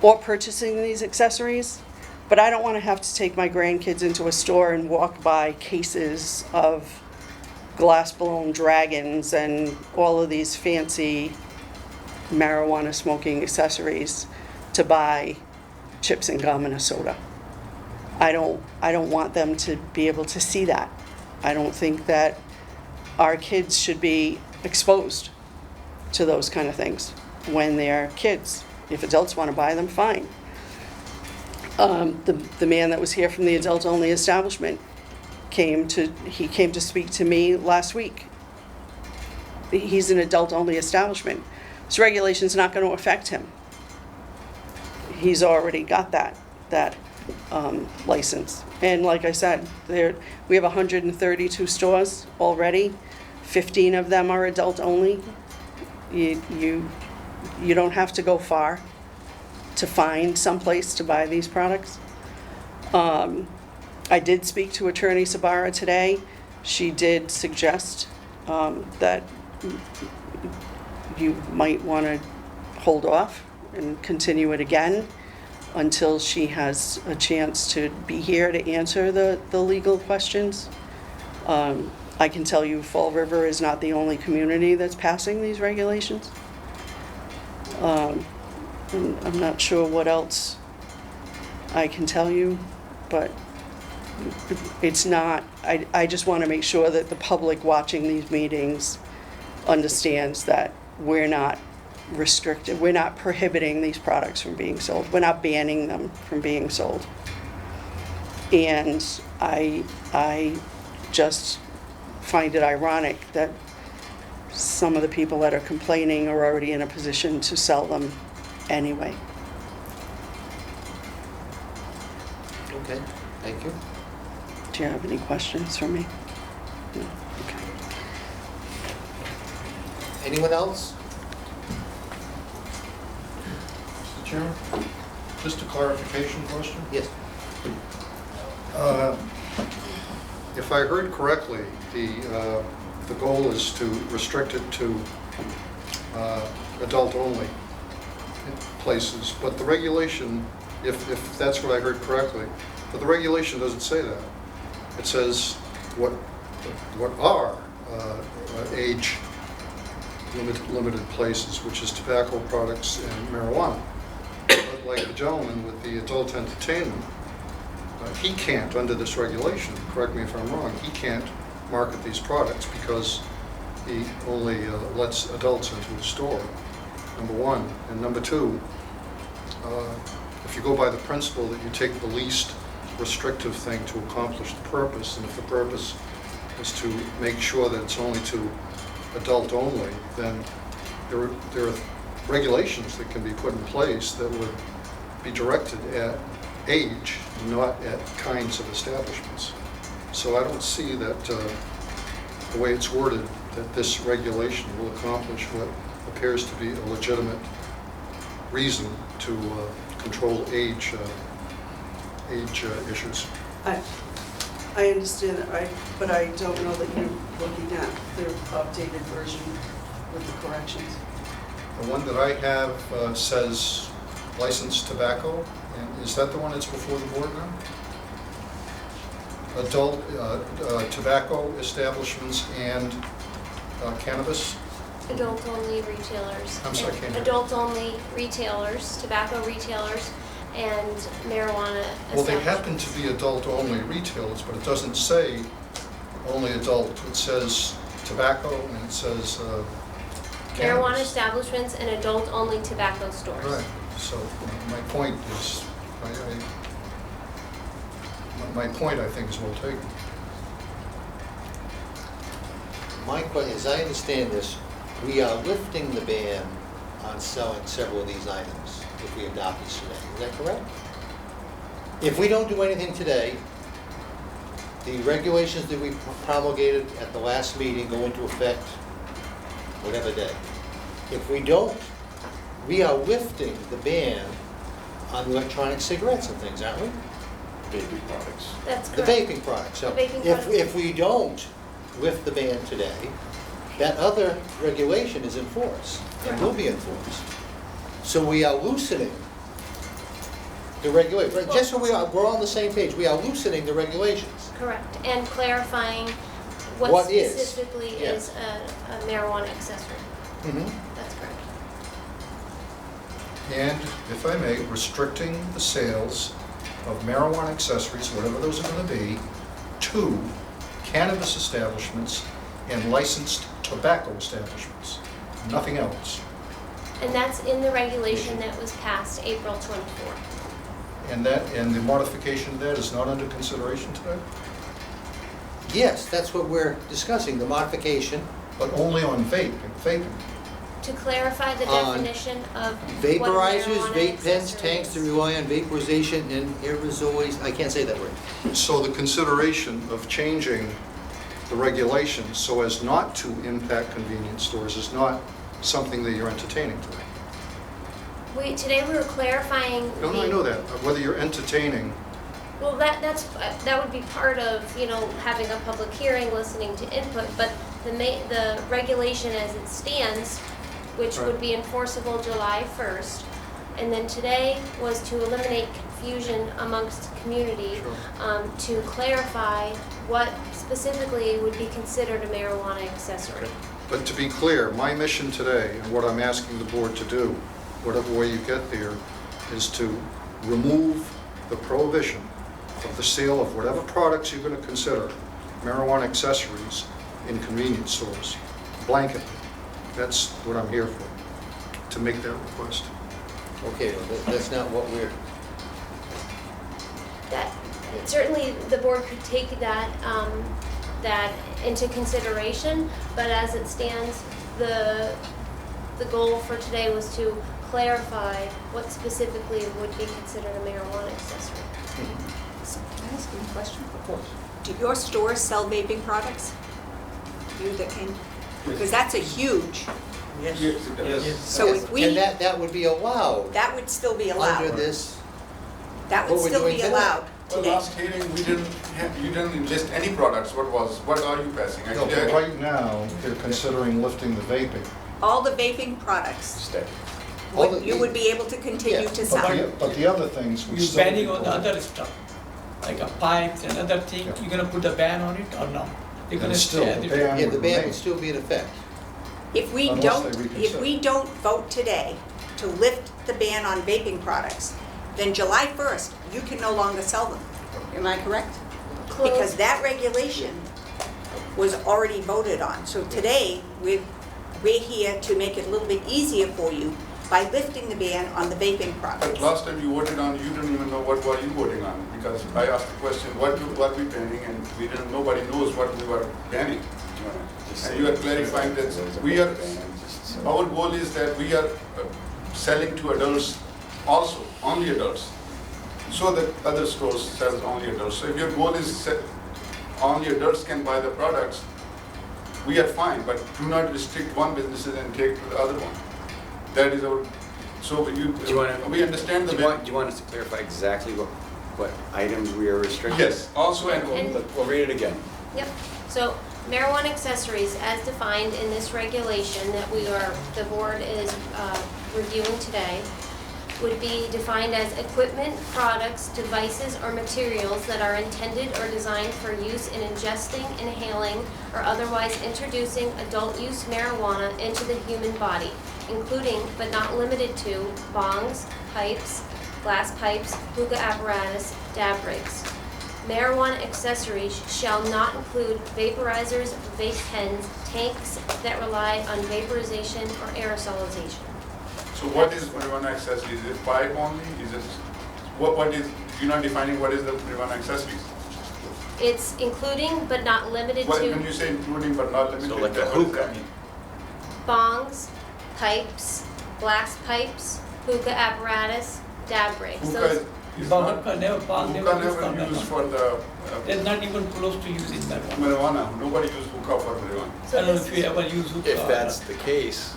Or purchasing these accessories. But I don't want to have to take my grandkids into a store and walk by cases of glass blown dragons and all of these fancy marijuana smoking accessories to buy chips and gum and a soda. I don't want them to be able to see that. I don't think that our kids should be exposed to those kind of things when they're kids. If adults want to buy them, fine. The man that was here from the adult-only establishment came to speak to me last week. He's an adult-only establishment. This regulation's not going to affect him. He's already got that license. And like I said, we have 132 stores already. 15 of them are adult only. You don't have to go far to find someplace to buy these products. I did speak to Attorney Sabara today. She did suggest that you might want to hold off and continue it again until she has a chance to be here to answer the legal questions. I can tell you Fall River is not the only community that's passing these regulations. And I'm not sure what else I can tell you, but it's not, I just want to make sure that the public watching these meetings understands that we're not restricted, we're not prohibiting these products from being sold, we're not banning them from being sold. And I just find it ironic that some of the people that are complaining are already in a position to sell them anyway.
Okay, thank you.
Do you have any questions for me? No? Okay.
Anyone else?
Mr. Chairman, just a clarification question.
Yes.
If I heard correctly, the goal is to restrict it to adult-only places, but the regulation, if that's what I heard correctly, but the regulation doesn't say that. It says what are age limited places, which is tobacco products and marijuana. But like the gentleman with the adult entertainment, he can't, under this regulation, correct me if I'm wrong, he can't market these products because he only lets adults into his store, number one. And number two, if you go by the principle that you take the least restrictive thing to accomplish the purpose, and if the purpose is to make sure that it's only to adult only, then there are regulations that can be put in place that would be directed at age, not at kinds of establishments. So I don't see that the way it's worded, that this regulation will accomplish what appears to be a legitimate reason to control age issues.
I understand that, but I don't know that you're looking at the updated version with the corrections.
The one that I have says licensed tobacco, and is that the one that's before the board now? adult tobacco establishments and cannabis?
Adult-only retailers.
I'm sorry, can't hear.
Adult-only retailers, tobacco retailers, and marijuana establishments.
Well, they happen to be adult-only retailers, but it doesn't say only adult. It says tobacco and it says
Marijuana
cannabis.
establishments and adult-only tobacco stores.
Right, so my point is, my point, I think, is well taken.
My question, as I understand this, we are lifting the ban on selling several of these items if we adopt these today. Is that correct? If we don't do anything today, the regulations that we promulgated at the last meeting go into effect whatever day. If we don't, we are lifting the ban on electronic cigarettes and things, aren't we?
Vaping products.
That's
The
correct.
vaping products. So
The vaping
if,
products.
if we don't lift the ban today, that other regulation is in force and will be enforced. So we are loosening the regulation. Just so we're on the same page, we are loosening the regulations.
Correct, and clarifying what
What is,
specifically
yeah.
is a marijuana accessory.
Mhm.
That's correct.
And, if I may, restricting the sales of marijuana accessories, whatever those are going to be, to cannabis establishments and licensed tobacco establishments. Nothing else.
And that's in the regulation that was passed April 24th.
And the modification of that is not under consideration today?
Yes, that's what we're discussing, the modification.
But only on vaping.
To clarify the
On
definition of what a
Vaporizers,
marijuana
vape pens,
accessory
tanks that
is.
rely on vaporization and aerosols, I can't say that word.
So the consideration of changing the regulations so as not to impact convenience stores is not something that you're entertaining today?
Today we were clarifying.
No, I know that. Whether you're entertaining,
Well, that would be part of, having a public hearing, listening to input, but the regulation as it stands, which would be enforceable July 1st, and then today was to eliminate confusion amongst the community, to clarify what specifically would be considered a marijuana accessory.
but to be clear, my mission today, and what I'm asking the board to do, whatever way you get there, is to remove the prohibition of the sale of whatever products you're going to consider marijuana accessories in convenience stores, blanket. That's what I'm here for, to make that request.
Okay, well, that's not what we're,
That, certainly the board could take that into consideration, but as it stands, the goal for today was to clarify what specifically would be considered a marijuana accessory.
So can I ask you a question?
of course.
Do your stores sell vaping products? You that came, because that's a huge,
Yes.
Yes.
so if we,
And that would be allowed
that would still be
under
allowed.
this,
That would
what we're
still
doing
be
today.
allowed
Well,
today.
last hearing, you didn't list any products. What are you passing?
No, but right now, they're considering lifting the vaping.
All the vaping products,
Stay.
All
would-
the-
you would be able to continue
Yeah,
to
But
sell.
the other things would
You
still be
banning on the
prohibited.
other stuff, like a pipes and other thing,
Yeah.
you're gonna put a ban on it or no? They're gonna
And still,
stay as
the
it
ban
yeah,
would
the ban
remain.
would still be in effect.
If we
Unless
don't,
they
if
reconsider.
we don't vote today to lift the ban on vaping products, then July 1st, you can no longer sell them. Am I correct? Because that regulation was already voted on. So today, we're here to make it a little bit easier for you by lifting the ban on the vaping
But
products.
last time you voted on, you didn't even know what were you voting on, because I asked the question, what were we banning, and we didn't, nobody knows what we were banning. And you are clarifying that we are, our goal is that we are selling to adults also, only adults, so that other stores sell only adults. So if your goal is only adults can buy the products, we are fine, but do not restrict one business and take the other one. That is our, so we understand the.
Do you want us to clarify exactly what items we are restricting?
Yes, also, and
We'll read it again.
Yep, so marijuana accessories as defined in this regulation that the board is reviewing today, would be defined as equipment, products, devices, or materials that are intended or designed for use in ingesting, inhaling, or otherwise introducing adult-use marijuana into the human body, including but not limited to bongs, pipes, glass pipes, hookah apparatus, dab rigs. Marijuana accessories shall not include vaporizers, vape pens, tanks that rely on vaporization or aerosolization.
So what is marijuana accessories? Is it pipe only? Is it, what is, you're not defining what is the marijuana accessories?
It's including but not limited
When you
to
say including but not limited,
So like a
what does
hookah.
that mean?
bongs, pipes, glass pipes, hookah apparatus, dab rigs.
Hookah
Those-
is not,
Hookah never
used for the
They're not even close to using that one.
marijuana. Nobody used hookah for marijuana.
I don't know if you ever use hookah.
If that's the case,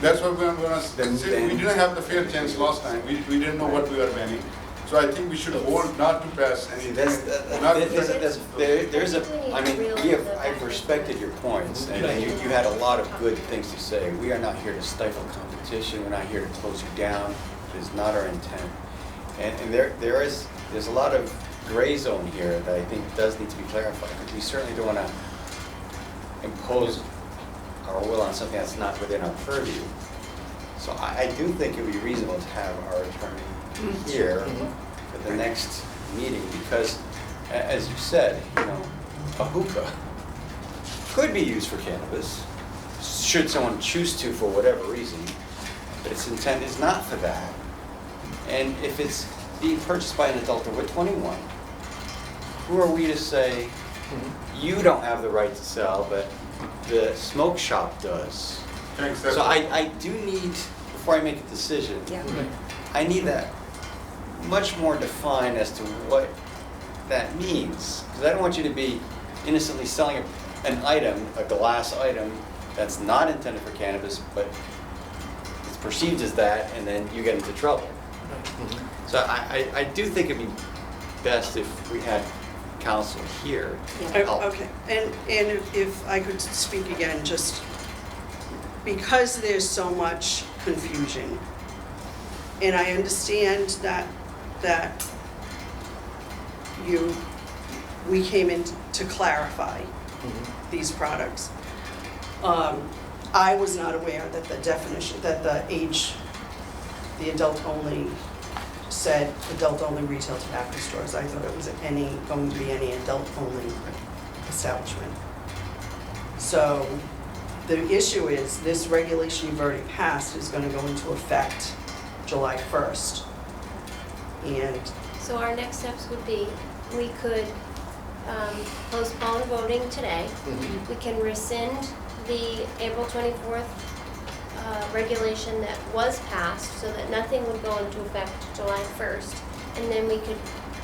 That's what we're gonna
Then-
say. We didn't have the fair chance last time. We didn't know what we were banning. So I think we should hold not to pass
see,
anything.
that's,
not to
there's a, I mean, I've respected your points, and you had a lot of good things to say. We are not here to stifle competition, we're not here to close you down, it is not our intent. And there's a lot of gray zone here that I think does need to be clarified, because we certainly don't want to impose our will on something that's not within our purview. So I do think it would be reasonable to have our attorney here for the next meeting, because as you said, you know, a hookah could be used for cannabis, should someone choose to for whatever reason, but its intent is not for that. And if it's being purchased by an adult over 21, who are we to say, you don't have the right to sell, but the smoke shop does? So I do need, before I make a decision, I need that much more defined as to what that means. Because I don't want you to be innocently selling an item, a glass item, that's not intended for cannabis, but it's perceived as that, and then you get into trouble. So I do think it'd be best if we had counsel here to help.
Okay, and if I could speak again, just because there's so much confusion, and I understand that we came in to clarify these products. I was not aware that the definition, that the age, the adult only said adult only retail tobacco stores. I thought it was going to be any adult only establishment. So the issue is, this regulation you've already passed is going to go into effect July 1st. And
So our next steps would be, we could postpone voting today. We can rescind the April 24th regulation that was passed, so that nothing would go into effect July 1st. And then we could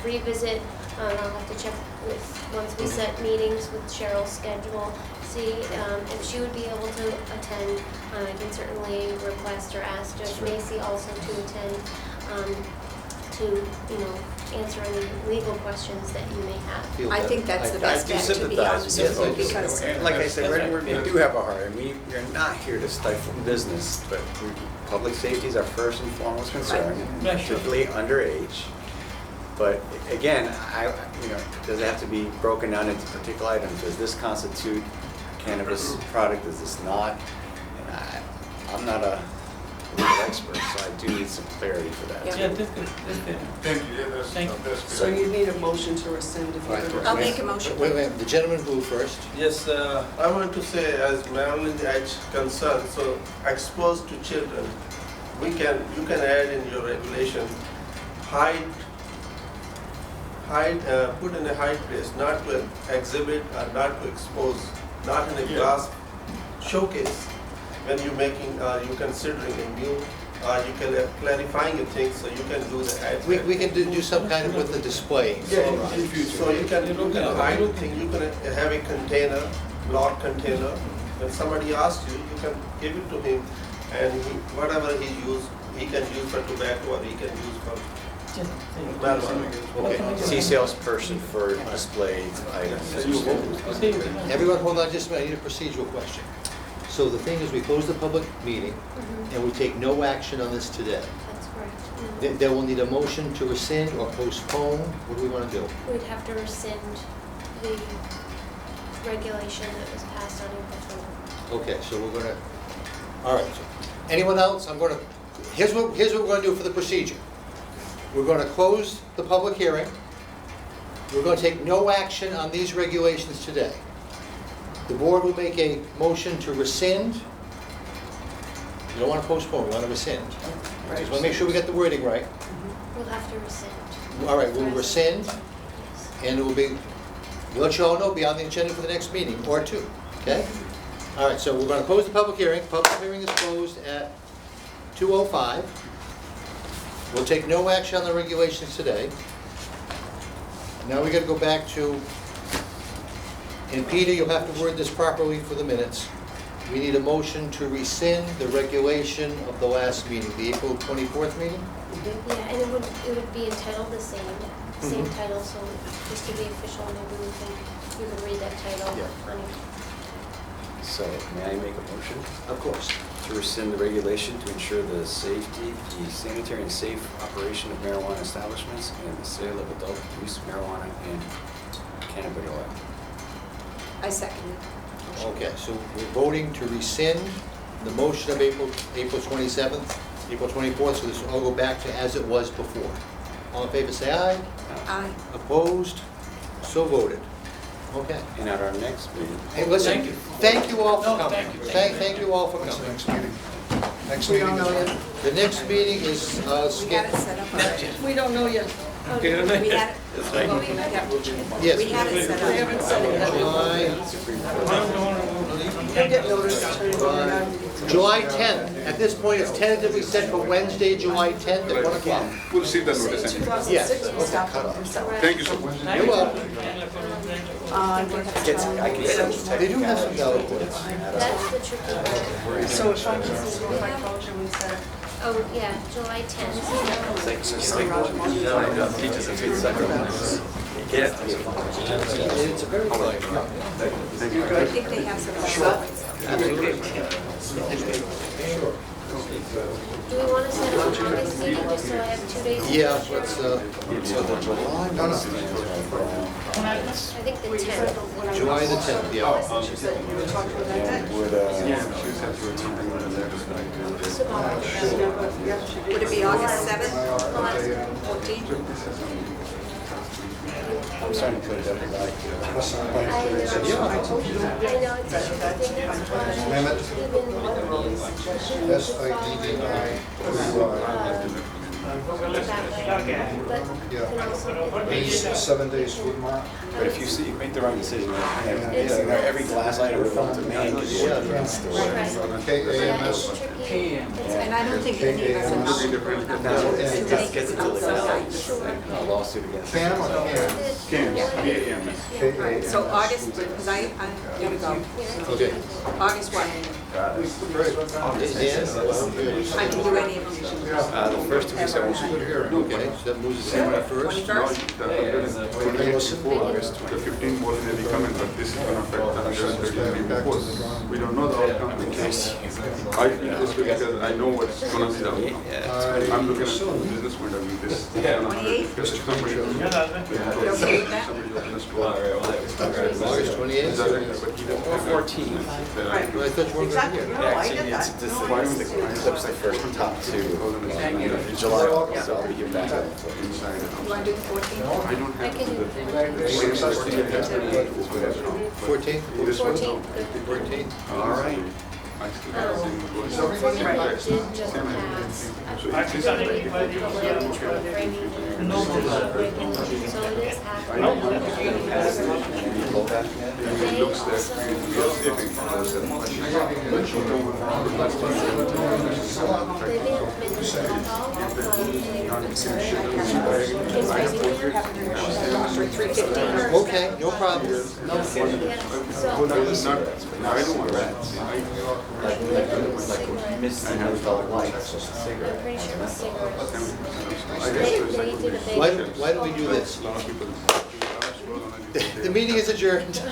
revisit, I'll have to check with, once we set meetings with Cheryl's schedule, see if she would be able to attend. I can certainly request or ask Judge Macy also to attend, to, answer any legal questions that you may have.
I think that's the best bet, to be honest with you, because
Like I said, we do have a heart, and we're not here to stifle business, but public safety is our first and foremost concern, particularly underage. But again, does it have to be broken down into particular items? Does this constitute cannabis product, does this not? And I'm not a legal expert, so I do need some clarity for that.
Yeah, that's good, that's good.
Thank you. Yeah, that's good.
so you need a motion to rescind if you could.
I'll make a motion.
Wait, the gentleman who first.
Yes, I want to say, as Maryland Edge concerned, so exposed to children, you can add in your regulation, put in a hide place, not to exhibit or not to expose, not in a glass showcase. When you're making, you're considering a new, you can clarifying a thing, so you can do the ad.
We can do some kind of with the display.
Yeah, in future. So you can hide a thing, you can have a container, locked container. When somebody asks you, you can give it to him, and whatever he can use for tobacco, or he can use for marijuana.
See salesperson for displayed items.
Everyone, hold on just a minute, I need a procedural question. So the thing is, we close the public meeting, and we take no action on this today.
That's correct.
Then we'll need a motion to rescind or postpone. What do we want to do?
We'd have to rescind the regulation that was passed on April 20th.
Okay, so we're gonna, all right. So anyone else? Here's what we're gonna do for the procedure. We're gonna close the public hearing. We're gonna take no action on these regulations today. The board will make a motion to rescind. You don't wanna postpone, we wanna rescind. Just wanna make sure we get the wording right.
We'll have to rescind.
All right, we'll rescind, and it will be, we'll let you all know, be on the agenda for the next meeting, or two, okay? All right, so we're gonna close the public hearing. Public hearing is closed at 2:05. We'll take no action on the regulations today. Now we gotta go back to, and Peter, you'll have to word this properly for the minutes. We need a motion to rescind the regulation of the last meeting, the April 24th meeting?
Yeah, and it would be entitled the same title, so just to be official, maybe you can read that title
Yeah.
on your.
So may I make a motion
Of course.
to rescind the regulation to ensure the safety, the sanitary and safe operation of marijuana establishments and the sale of adult use marijuana and cannabis oil?
I second it.
Okay, so we're voting to rescind the motion of April 27th, April 24th, so this will all go back to as it was before. All in favor, say aye.
Aye.
Opposed? So voted. Okay.
And at our next meeting.
Hey, listen, thank you all for coming. Thank you all for coming.
Next meeting. Next
We
meeting
don't know
is
yet.
The next meeting is
We got it
scheduled.
set up already.
We don't know yet.
Oh, we had it, well, we had
Yes.
we had it set up.
You'll get notice.
July 10th. At this point, it's tentatively set for Wednesday, July 10th at 1 o'clock.
We'll see the notice. anyway.
Yes.
Thank you so much.
You're welcome. They do have some valid points.
That's the tricky part.
So if I just, if I called you and said,
Oh, yeah, July 10th.
It's a very good idea.
I think they have some valid points.
Do we want to set up an August meeting just so I have 2 days?
Yeah, let's,
I think the 10th.
July the 10th, yeah.
Would it be August 7th, 14th?
I'm starting to put it up
I know it's a tricky thing, that's why
Mehmet,
even
SIDDI,
yeah.
7 days food mart.
But if you see, make the wrong decision, every glass item will come to me and give you a store.
KAMS.
And I don't think any of us are not.
That gets it to the a lawsuit against.
CAM or CAM?
Cans,
So August, because I'm gonna go.
Okay.
August what? I can do any of them.
The first 2 weeks I won't be here.
Okay, so that moves us to the first.
21st?
The 15 was nearly coming, but this is going to affect the 130 before. We don't know the outcome. I feel this way because I know what's going to be the outcome. I'm looking at the business point of view. This is going to affect somebody else.
You okay with that?
Somebody open a store.
August 28th?
Or 14.
I thought you weren't going to be here.
Actually, it's the first top 2 in July, so I'll be here back.
You want to do the 14th?
I don't
I
have
can
to.
do the
14th?
14th.
All right.
I still have to
Something that did just pass. So it is happening. They
Okay, no problem. Why don't we do this? The meeting is adjourned.